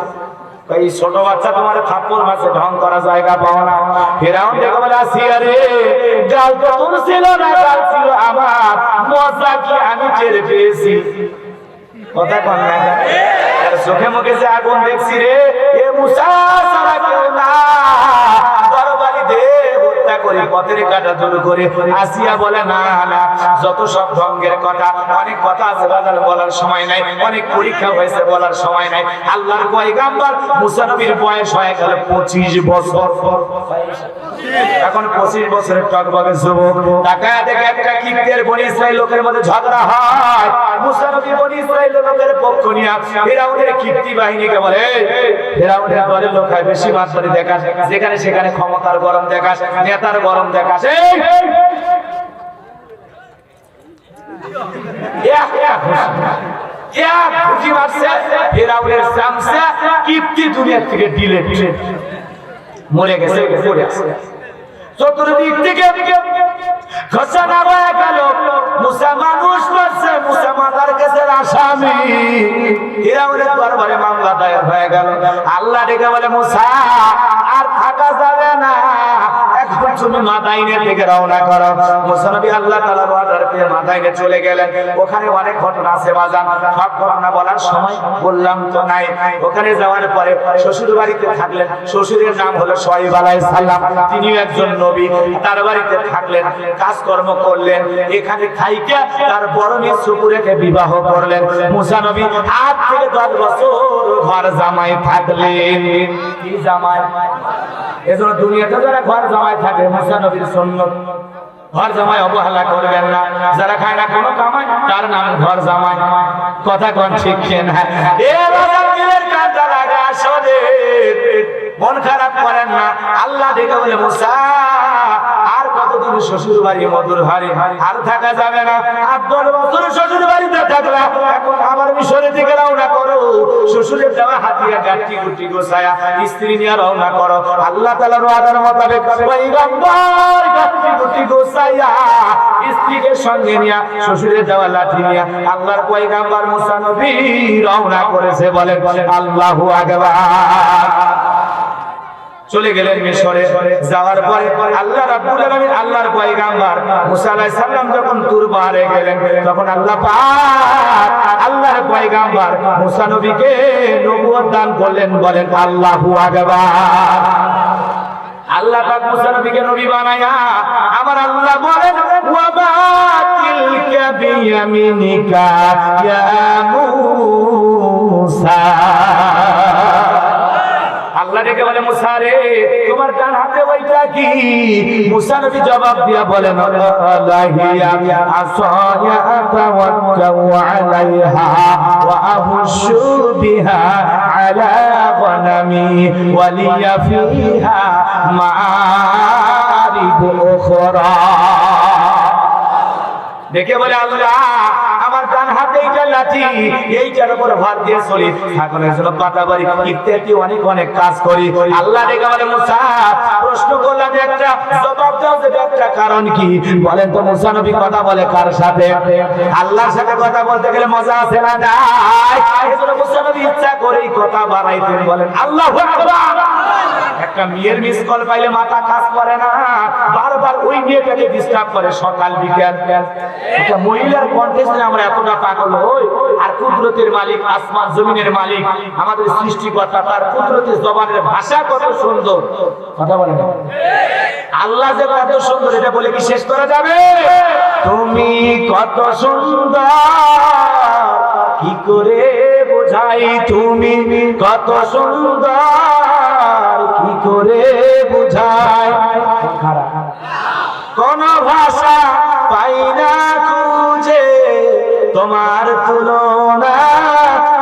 এই ছোট বাচ্চা তোমার থাপ্পড় মারছে, ঢং করা জায়গা পাও না। ফিরাউন দেখে বলে আসিয়া রে, গাল তো তোর ছিল না, গাল ছিল আমার, মজা কি আমি টের পেয়েছি। কথা কন না, চোখে মুখে যে আগুন দেখছি রে, এ মুসা সারা কেউ না, দরবারি দে হত্যা করে পথের কাটা জোর করে। আসিয়া বলে না না, যত সব ঢঙ্গের কথা, অনেক কথা আছে বাজার বলার সময় নাই, অনেক পরীক্ষা হয়েছে বলার সময় নাই। আল্লাহর পয়গম্বর মুসা নবীর বয়স হয়ে গেল 25 বছর। এখন 25 বছরের টকবগে যুবক, তাকায় দেখে একটা কিপ্তের বনি ইসরাইল লোকের মধ্যে ঝগড়া হয়। মুসা নবী বনি ইসরাইল লোকের পক্ষ নিয়ে ফিরাউনের কিপ্তি বাহিনীকে বলে ফিরাউনের দলের লোক বেশি মাত্রায় দেখাস, যেখানে সেখানে ক্ষমতার গরম দেখাস, নেতার গরম দেখাস। মরে গেছে, চতুর্দিক থেকে ঘোষণা হয়ে গেল মুসা মানুষ মারছে, মুসা মাতার কাছে আসামি। ফিরাউনের দরবারে মামলা দায়ের হয়ে গেল। আল্লাহ ডেকে বলে মুসা আর থাকা যাবে না, এখন তুমি মাদাইনের দিকে রওনা করো। মুসা নবী আল্লাহ তাআলার অর্ডার পেয়ে মাদাইনে চলে গেলেন। ওখানে অনেক ঘটনা আছে বাজান, সব ঘটনা বলার সময় বললাম তো নাই। ওখানে যাওয়ার পরে শ্বশুর বাড়িতে থাকলেন। শ্বশুরের নাম হলো শুআয়ব আলাইহিস সালাম, তিনিও একজন নবী। তার বাড়িতে থাকলেন, কাজকর্ম করলেন। এখানে থাইকা তার বড় মেয়ে সুপুরেকে বিবাহ করলেন। মুসা নবী 8 থেকে 10 বছর ঘর জামাই থাকলেন। কি জামাই? এজন্য দুনিয়াতে যারা ঘর জামাই থাকে মুসা নবীর সুন্নাত, ঘর জামাই অবহেলা করবেন না। যারা খায় না কোনো কামাই তার নাম ঘর জামাই। কথা কোন ঠিক না? এ বাজার দিলের কাঁটা লাগা আসলে মন খারাপ করেন না। আল্লাহ দেখে বলে মুসা আর কতদিন শ্বশুর বাড়ি মধুর হারি আর থাকা যাবে না। 8 বছর শ্বশুর বাড়িতে থাকলা, এখন আবার মিশরে দিকে রওনা করো। শ্বশুরের দেওয়া হাতিয়া গাঠি গুটি গোছায়া স্ত্রী নিয়ে রওনা করো। আল্লাহ তাআলার ওয়াদার মোতাবেক পয়গম্বর গাঠি গুটি গোছায়া স্ত্রীকে সঙ্গে নিয়ে শ্বশুরের দেওয়া লাঠি নিয়ে আল্লাহর পয়গম্বর মুসা নবী রওনা করেছে। বলেন আল্লাহু আকবার। চলে গেলেন মিশরে। যাওয়ার পরে আল্লাহ রাব্বুল আলামিন আল্লাহর পয়গম্বর মুসা আলাইহিস সালাম যখন তুর পাহাড়ে গেলেন, তখন আল্লাহ পাক আল্লাহর পয়গম্বর মুসা নবীকে নবুয়ত দান করলেন। বলেন আল্লাহু আকবার। আল্লাহ পাক মুসা নবীকে নবী বানায়া আমার আল্লাহ বলেন ওয়া মা তিলকা বিয়ামিনিকা ইয়া মুসা। আল্লাহ ডেকে বলে মুসা রে তোমার ডান হাতে ওইটা কি? মুসা নবী জবাব দিয়া বলেন আল্লাহিয়া আসায়া তাওয়াক্কাউ আলাইহা ওয়া আহুশু বিহা আলা গনামি ওয়া লিয়া ফিহা মাআরিব উখরা। দেখে বলে আল্লাহ আমার ডান হাতে এইটা লাঠি, এইটার উপর ভাত দিয়ে চলি, ছাগলের জন্য পাতাবাড়ি ইত্যাদি অনেক অনেক কাজ করি। আল্লাহ ডেকে বলে মুসা প্রশ্ন করলাম একটা, জবাব দাও যে একটা কারণ কি? বলেন তো মুসা নবী কথা বলে কার সাথে? আল্লাহর সাথে কথা বলতে গেলে মজা আছে না নাই? এজন্য মুসা নবী ইচ্ছা করেই কথা বাড়াইতেন। বলেন আল্লাহু আকবার। একটা মেয়ের মিস কল পাইলে মাথা কাজ করে না, বারবার ওই মেয়েটাকে ডিস্টার্ব করে সকাল বিকেল। একটা মহিলার কন্টেস্টে আমরা এতটা পাগল হই। আর কুদরতের মালিক, আসমান জমিনের মালিক, আমাদের সৃষ্টিকর্তা, তার কুদরতের জবানের ভাষা কত সুন্দর। কথা বলেন আল্লাহ যে কত সুন্দর, এটা বলে কি শেষ করা যাবে? তুমি কত সুন্দর কি করে বোঝাই, তুমি কত সুন্দর কি করে বোঝাই। কোন ভাষা পাই না খুঁজে তোমার তুলনা,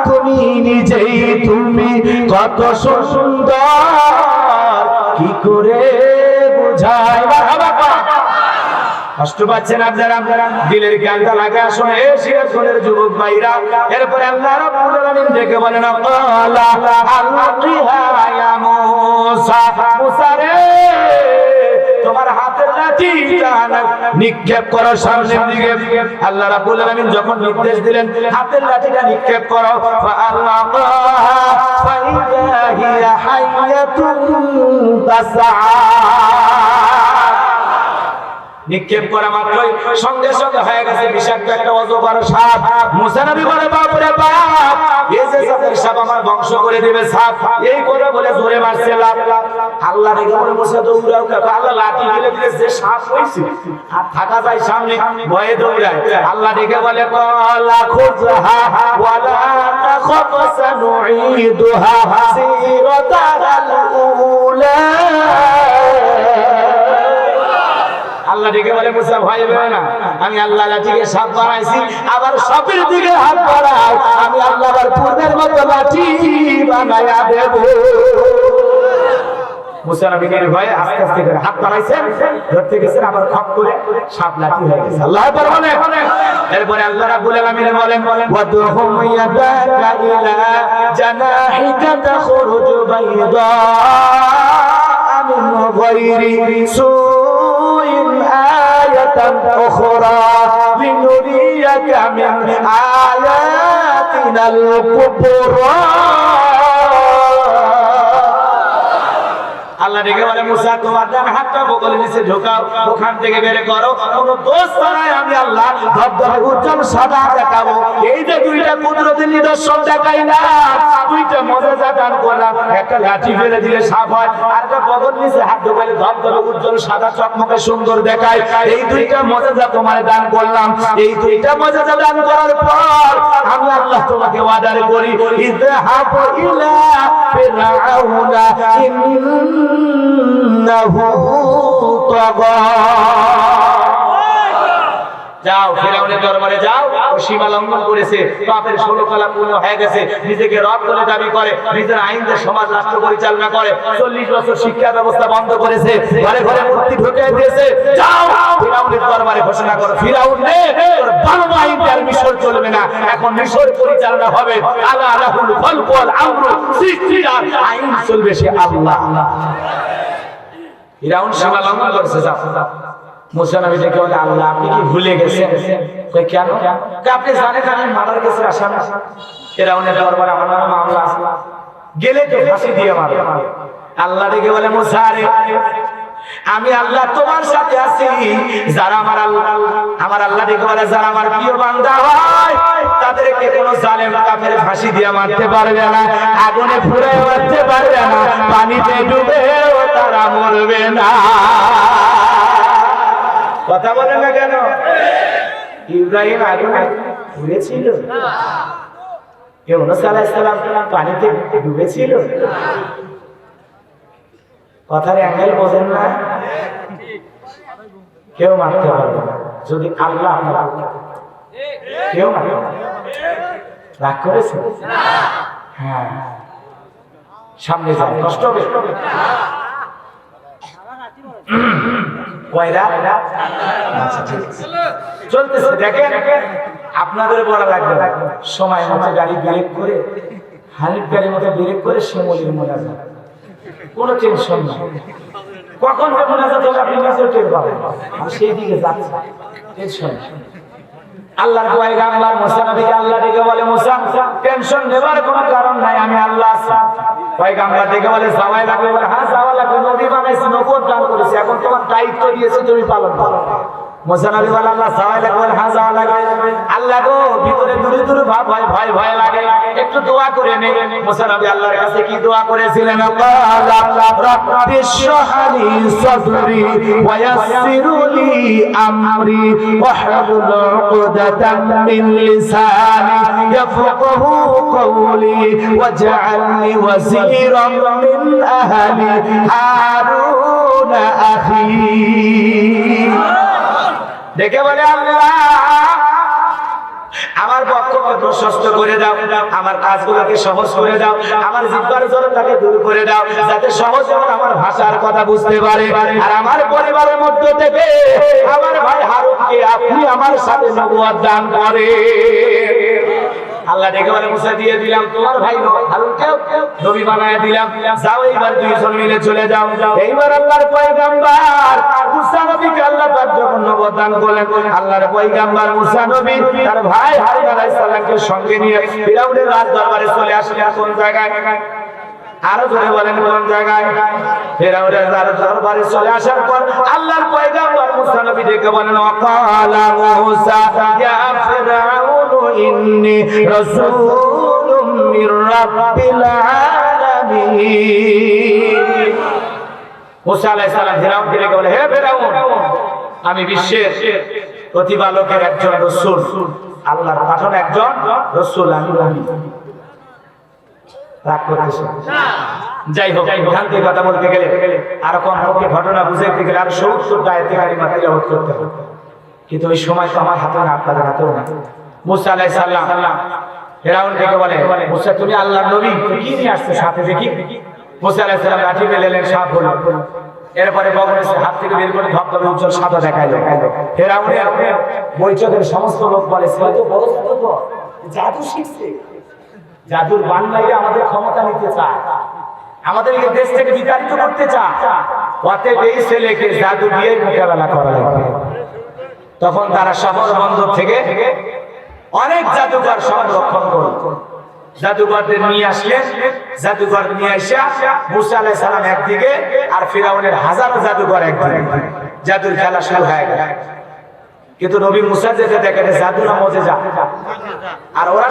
তুমি নিজেই তুমি কত সুন্দর কি করে বোঝাই। কষ্ট পাচ্ছেন আপনারা? দিলের জ্ঞানটা লাগে আসলে সিরাজগঞ্জের যুবক ভাইরা। এরপরে আল্লাহ রাব্বুল আলামিন ডেকে বলেন আল্লাহ আল্লাহিহা ইয়া মুসা, মুসা রে তোমার হাতের লাঠিটা নিক্ষেপ করো সামনের দিকে। আল্লাহ রাব্বুল আলামিন যখন নির্দেশ দিলেন হাতের লাঠিটা নিক্ষেপ করো, ফাআল্লাহা ফাইদা হিয়া হাইয়াতুন তাসআ। নিক্ষেপ করা মাত্রই সঙ্গে সঙ্গে হয়ে গেছে বিষাক্ত একটা অজগর সাপ। মুসা নবী বলে বাপ রে বাপ, এই যে সাপের সাপ আমার ধ্বংস করে দিবে সাপ, এই করে বলে জোরে মারছে লাফ। আল্লাহ রেগে বলে মুসা দৌড়াও, আল্লাহ লাঠি ফেলে দিলে যে সাপ হইছে আর থাকা যায় সামনে, ভয়ে দৌড়ায়। আল্লাহ রেগে বলে ক্বালা খুযহা ওয়ালা তাখাফ সানুঈদুহা সিরাতাল উলা। আল্লাহ ডেকে বলে মুসা ভয় পেও না, আমি আল্লাহ লাঠিকে সাপ বানাইছি, আবার সাপের দিকে হাত বাড়াও, আমি আল্লাহ আবার পূর্বের মতো লাঠি বানায়া দেব। মুসা নবী ভয়ে আস্তে আস্তে করে হাত বাড়াইছেন, ধরতে গেছেন, আবার খপ করে সাপ লাঠি হয়ে গেছে। আল্লাহ আকবার বলেন। এরপরে আল্লাহ রাব্বুল আলামিন বলেন ওয়াদহুম ইয়াদাকা ইলা জানাহিকা তাখরুজ বাইদা মিন গায়রি آية أخرى لنريك من آياتنا الكبرى। আল্লাহ ডেকে বলে মুসা তোমার ডান হাতটা বগলের নিচে ঢোকাও, ওখান থেকে বের করো, কোনো দোষ ছাড়াই আমি আল্লাহ ধবধবে উজ্জ্বল সাদা দেখাবো। এই যে দুইটা কুদরতের নিদর্শন দেখাই না, দুইটা মজেজা দান করলাম, একটা লাঠি ফেলে দিলে সাপ হয়, আর একটা বগল নিচে হাত ঢোকালে ধবধবে উজ্জ্বল সাদা চকমকে সুন্দর দেখায়। এই দুইটা মজেজা তোমার দান করলাম। এই দুইটা মজেজা দান করার পর আমি আল্লাহ তোমাকে ওয়াদা করি, ইযহাব ইলা ফিরআউনা ইন্নাহু তাগা। যাও ফিরআউনের দরবারে যাও, ও সীমা লঙ্ঘন করেছে, পাপের 16 কলা পূর্ণ হয়ে গেছে, নিজেকে রব বলে দাবি করে, নিজের আইন দিয়ে সমাজ রাষ্ট্র পরিচালনা করে, 40 বছর শিক্ষা ব্যবস্থা বন্ধ করেছে, ঘরে ঘরে মূর্তি ঢুকিয়ে দিয়েছে। যাও ফিরআউনের দরবারে ঘোষণা করো, ফিরআউন রে তোর বাংলা আইন আর মিশর চলবে না, এখন মিশর পরিচালনা হবে আলা লাহুল খালক ওয়াল আমরু, সৃষ্টির আইন চলবে সে আল্লাহ। ফিরআউন সীমা লঙ্ঘন করেছে। যাও মুসা নবী ডেকে বলে আল্লাহ আপনি কি ভুলে গেছেন? কই কেন? আপনি জানেন আমি মারার কেসের আসামি, ফিরআউনের দরবারে আমার নামে মামলা আছে, গেলে তো ফাঁসি দিয়ে মারবে। আল্লাহ ডেকে বলে মুসা রে আমি আল্লাহ তোমার সাথে আছি, যারা আমার আল্লাহ ডেকে বলে যারা আমার প্রিয় বান্দা হয় তাদেরকে কোনো জালেম কাফের ফাঁসি দিয়ে মারতে পারবে না, আগুনে পুড়ে মারতে পারবে না, পানিতে ডুবেও তারা মরবে না। কথা বলেন না কেন? ইব্রাহিম আগুনে পুড়েছিল, ইউনূস আলাইহিস সালাম পানিতে ডুবেছিল। কথার অ্যাঙ্গেল বোঝেন না? কেউ মারতে পারবে না যদি আল্লাহ কেউ মারবে না। রাগ করেছে? হ্যাঁ, সামনে যান, কষ্ট হবে। চলতেছে দেখেন, আপনাদের বলা লাগবে সময় মতো গাড়ি ব্রেক করে, হানিফ গাড়ির মতো ব্রেক করে শিমুলির মোনাজাত, কোনো টেনশন নাই। কখন যে মোনাজাত হবে আপনি নিজেও টের পাবেন, আর সেই দিকে যাচ্ছে, টেনশন। আল্লাহর পয়গাম্বর মুসা নবীকে আল্লাহ ডেকে বলে মুসা টেনশন নেবার কোনো কারণ নাই, আমি আল্লাহ আছি। পয়গাম্বর ডেকে বলে যাওয়াই লাগবে? বলে হ্যাঁ যাওয়া লাগবে, নবী বানাইছি, নবুয়ত দান করেছি, এখন তোমার দায়িত্ব দিয়েছি তুমি পালন করো। মুসা নবী বলে আল্লাহ যাওয়াই লাগবে? বলে হ্যাঁ যাওয়া লাগবে। আল্লাহ গো ভিতরে দূরে দূরে ভাব হয়, ভয় ভয় লাগে, একটু দোয়া করে নে। মুসা নবী আল্লাহর কাছে কি দোয়া করেছিলেন? রাব্বি ইশরাহ লি সাদরি ওয়া ইয়াসসির লি আমরি ওয়াহলুল উকদাতাম মিন লিসানি ইয়াফকাহু কওলি ওয়াজআলনি ওয়াজিরাম মিন আহলি হারুন আখি। দেখে বলে আল্লাহ আমার পক্ষকে প্রশস্ত করে দাও, আমার কাজগুলোকে সহজ করে দাও, আমার জিহ্বার জড়তাকে দূর করে দাও, যাতে সহজে আমার ভাষার কথা বুঝতে পারে। আর আমার পরিবারের মধ্য থেকে আমার ভাই হারুনকে আপনি আমার সাথে নবুয়ত দান করেন। আল্লাহ ডেকে বলে মুসা দিয়ে দিলাম তোমার ভাই হারুনকে নবী বানায় দিলাম, যাও এইবার দুইজন মিলে চলে যাও। এইবার আল্লাহর পয়গাম্বর মুসা নবীকে আল্লাহ পাক যখন নবুয়ত দান করলেন, আল্লাহর পয়গাম্বর মুসা নবী তার ভাই হারুন আলাইহিস সালামকে সঙ্গে নিয়ে ফিরআউনের রাজ দরবারে চলে আসলেন। কোন জায়গায়? আরো জোরে বলেন কোন জায়গায়? ফিরআউনের রাজ দরবারে চলে আসার পর আল্লাহর পয়গাম্বর মুসা নবী ডেকে বলেন ওয়াকালা মুসা ইয়া ফিরআউন ইন্নী রাসূলুম মির রাব্বিল আলামিন। মুসা আলাইহিস সালাম ফিরআউনকে ডেকে বলে হে ফিরআউন আমি বিশ্বের প্রতিপালকের একজন রাসূল, আল্লাহর পাঠানো একজন রাসূল, আমি রাগ করতেছি না। যাই হোক এখান থেকে কথা বলতে গেলে আর কমপক্ষে ঘটনা বুঝাইতে গেলে আর 70 আয়াতে কারিমা তিলাওয়াত করতে হবে, কিন্তু ওই সময় তো আমার হাতে না, আপনাদের হাতেও না। মুসা আলাইহিস সালাম ফিরআউন থেকে বলে মুসা তুমি আল্লাহর নবী, কি নিয়ে আসছো সাথে দেখি? মুসা আলাইহিস সালাম লাঠি ফেলেলেন, সাপ হলো, এরপরে বগলের হাত থেকে বের করে ধবধবে উজ্জ্বল সাদা দেখাইলো। ফিরআউনের বৈঠকের সমস্ত লোক বলে সে তো বড় জাদুকর, জাদু শিখছে, জাদুর বাংলায় আমাদের ক্ষমতা নিতে চায়, আমাদের এই দেশ থেকে বিতাড়িত করতে চায়, অতএব এই ছেলেকে জাদু দিয়ে মোকাবেলা করা লাগবে। তখন তারা শহর বন্দর থেকে অনেক জাদুকর সংরক্ষণ করল, জাদুঘরদের নিয়ে আসলেন, জাদুঘর নিয়ে আসা মুসা আলাইহিস সালাম একদিকে আর ফিরাউনের হাজারো জাদুঘর একদিকে, জাদুর খেলা শুরু হয়ে গেল। কিন্তু নবী মুসা যেতে দেখেন জাদু না মুজিজা, আর ওরা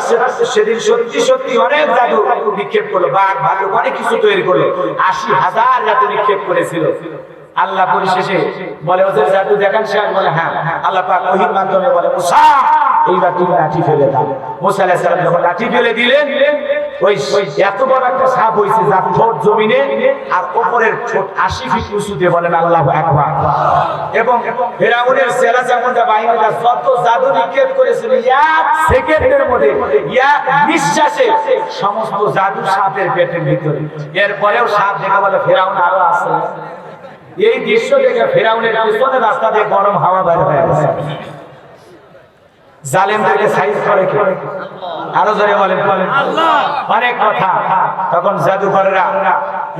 সেদিন সত্যি সত্যি অনেক জাদু নিক্ষেপ করলো, বাঘ ভাল্লুক অনেক কিছু তৈরি করলো, ৮০,০০০ জাদু নিক্ষেপ করেছিল। আল্লাহ পরিশেষে বলে ওদের জাদু দেখান, সে বলে হ্যাঁ। আল্লাহ পাক ওহীর মাধ্যমে বলে মুসা এইবার তুমি লাঠি ফেলে দাও। মুসা আলাইহিস সালাম যখন লাঠি ফেলে দিলেন, ওই এত বড় একটা সাপ হইছে যার ঠোঁট জমিনে আর উপরের ঠোঁট ৮০ ফিট উঁচুতে, বলেন আল্লাহু আকবার। এবং ফিরাউনের সেনা চামুন্ডা বাহিনীরা যত জাদু নিক্ষেপ করেছিল, এক সেকেন্ডের মধ্যে এক নিঃশ্বাসে সমস্ত জাদু সাপের পেটের ভিতরে। এরপরেও সাপ দেখে বলে ফিরাউন আরো আছে। এই দৃশ্য দেখে ফিরাউনের পিছনে রাস্তা দিয়ে গরম হাওয়া বের হয়ে গেছে। জালেমদেরকে সাইজ করে কে? আরো জোরে বলেন আল্লাহ। অনেক কথা। তখন জাদুকররা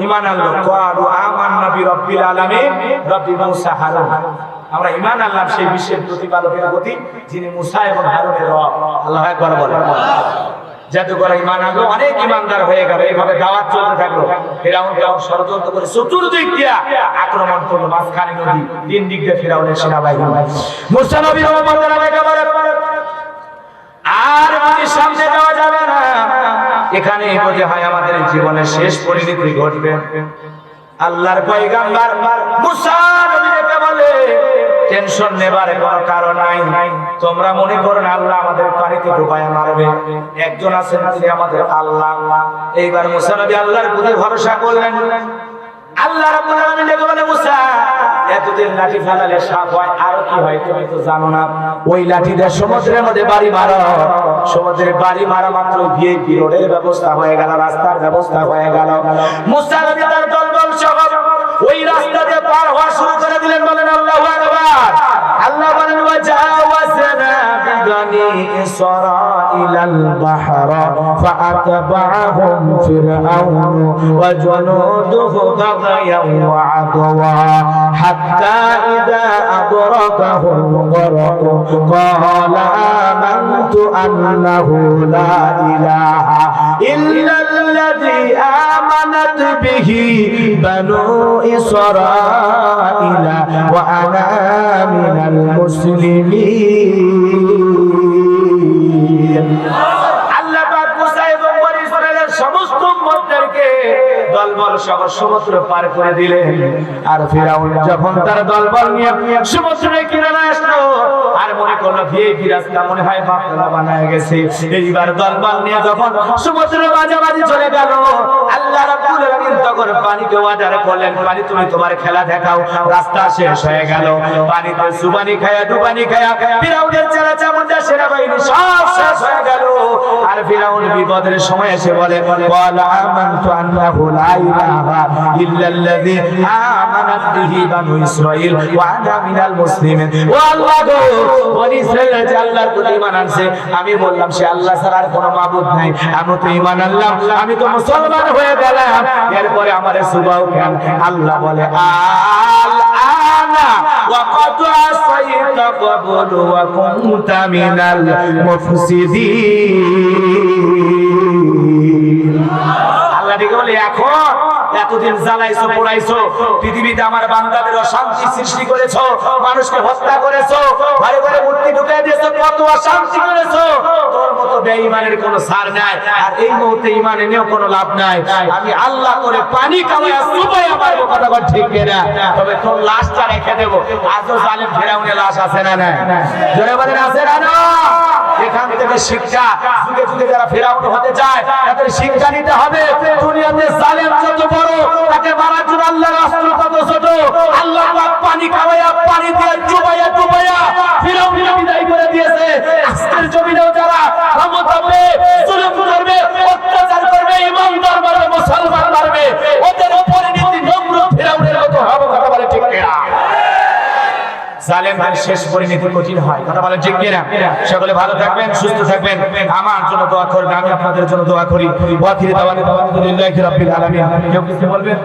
ঈমান আনলো, ক্বালু আমান্না বিরাব্বিল আলামিন রব্বি মুসা হারুন। আমরা ঈমান আনলাম সেই বিশ্বের প্রতিপালকের প্রতি, যিনি মুসা এবং হারুনের রব। আল্লাহু আকবার বলেন। জাদুকর ঈমান আনলো, অনেক ঈমানদার হয়ে গেল। এইভাবে দাওয়াত চলতে থাকলো। ফিরাউন ষড়যন্ত্র করে চতুর্দিক দিয়ে আক্রমণ করলো, মাঝখানে নদী, তিন দিক দিয়ে ফিরাউনের সেনাবাহিনী। মুসা নবী রহমতুল্লাহ আলাইহি বলেন আর যদি সামনে যাওয়া যাবে না, এখানে বোঝা হয় আমাদের জীবনের শেষ পরিণতি ঘটবে। আল্লাহর পয়গম্বর মুসা নবীকে বলে টেনশন নেবার কোনো কারণ নাই, তোমরা মনে করো না আল্লাহ আমাদের পানিতে ডুবায় মারবে, একজন আছেন তিনি আমাদের আল্লাহ। এইবার মুসা নবী আল্লাহর প্রতি ভরসা করলেন। আল্লাহ রাব্বুল আলামিন ডেকে বলে মুসা এতদিন লাঠি ফেলালে সাপ হয়, আর কি হয় তুমি তো জানো না। ওই লাঠি দিয়ে সমুদ্রের মধ্যে বাড়ি মারো, সমুদ্রে বাড়ি মারা মাত্র ভিআইপি রোডের ব্যবস্থা হয়ে গেল, রাস্তার ব্যবস্থা হয়ে গেল। মুসা নবী তার দলবল সহ ওই রাস্তা দিয়ে পার হওয়া শুরু করে দিলেন। বলেন আল্লাহু আকবার। আল্লাহ বলেন ওয়াজাওয়াজনা বিবানি ইসরাঈলাল বাহরা ফাআতবা'হুম ফিরআউন ওয়া জুনুদুহু বাগয়ান ওয়া আদওয়া হাত্তা ইযা আদরাকাহুল গরক ক্বালা আমানতু আন্নাহু লা ইলাহা ইল্লাল্লাযী আমানাত বিহি বানু ইসরাঈলা ওয়া আনা মিনাল মুসলিমিন। আল্লাহ পাক মুসা এবং বনী ইসরাঈলের সমস্ত উম্মতদেরকে দলবল সহ সমুদ্র পার করে দিলেন। আর ফিরাউন যখন তার দলবল নিয়ে সমুদ্রের কিনারে আসলো, আর মনে করলো ভিআইপি রাস্তা মনে হয় বাপরা বানায় গেছে। এইবার দলবল নিয়ে যখন সমুদ্রের মাঝামাঝি চলে গেল, আল্লাহ রাব্বুল আলামিন তখন পানিকে ওয়াদার করলেন, পানি তুমি তোমার খেলা দেখাও। রাস্তা শেষ হয়ে গেল, পানিতে সুবানি খায়া ডুবানি খায়া ফিরাউনের চেলা চামুন্ডা সেনাবাহিনী সব শেষ হয়ে গেল। আর ফিরাউন বিপদের সময় এসে বলে ওয়ালা আমানতু আন্নাহু লা ইলাহা ইল্লাল্লাযী আমানাত বিহি বানু ইসরাঈল ওয়া আনা মিনাল মুসলিমিন। ও আল্লাহ গো, বনী ইসরাঈল যে আল্লাহর প্রতি ঈমান আনছে, আমি বললাম সে আল্লাহ ছাড়া আর কোনো মাবুদ নাই, আমি তো ঈমান আনলাম, আমি তো মুসলমান হয়ে গেলাম, এরপরে আমারে সুবাও কেন? আল্লাহ বলে আল আনা ওয়া ক্বাদ আসাইতা ক্বাবলু ওয়া কুনতা মিনাল মুফসিদিন। আল্লাহ ডেকে বলে এখন এতদিন জ্বালাইছো পোড়াইছো, পৃথিবীতে আমার বান্দাদের অশান্তি সৃষ্টি করেছো, মানুষকে হত্যা করেছো, ঘরে ঘরে মূর্তি ঢুকিয়ে দিয়েছো, কত অশান্তি করেছো, তোর মতো বেঈমানের কোনো ছাড় নাই। আর এই মুহূর্তে ঈমান এনেও কোনো লাভ নাই। আমি আল্লাহ করে পানি কামায়া সুবাই আমার কথা বল ঠিক না, তবে তোর লাশটা রেখে দেব। আজও জালেম ফিরাউনের লাশ আছে না? না, জোরে বলেন আছে না? না। এখান থেকে শিক্ষা, যুগে যুগে যারা ফিরাউন হতে চায় তাদের শিক্ষা নিতে হবে। দুনিয়াতে জালেম যত বড়, তাকে মারার জন্য আল্লাহর অস্ত্র তত ছোট। আল্লাহ পাক পানি খাওয়ায়া, পানি দিয়ে ডুবাইয়া ডুবাইয়া ফিরাউনকে বিদায় করে দিয়েছে। আজকের জমিনেও যারা ক্ষমতা পেয়ে জুলুম করবে, অত্যাচার করবে, ইমানদার মারবে, মুসলমান মারবে, ওদের পরিণতি নমরুদ ফিরাউনের মতো হবে। কথা বলে ঠিক কিনা? জালেমদের শেষ পরিণতি কঠিন হয়। কথা বলেন ঠিক কিনা? সকলে ভালো থাকবেন, সুস্থ থাকবেন, আমার জন্য দোয়া করবেন, আমি আপনাদের জন্য দোয়া করি। ওয়া আখিরু দাওয়ানা আলহামদুলিল্লাহি রাব্বিল আলামিন। কেউ কিছু বলবেন?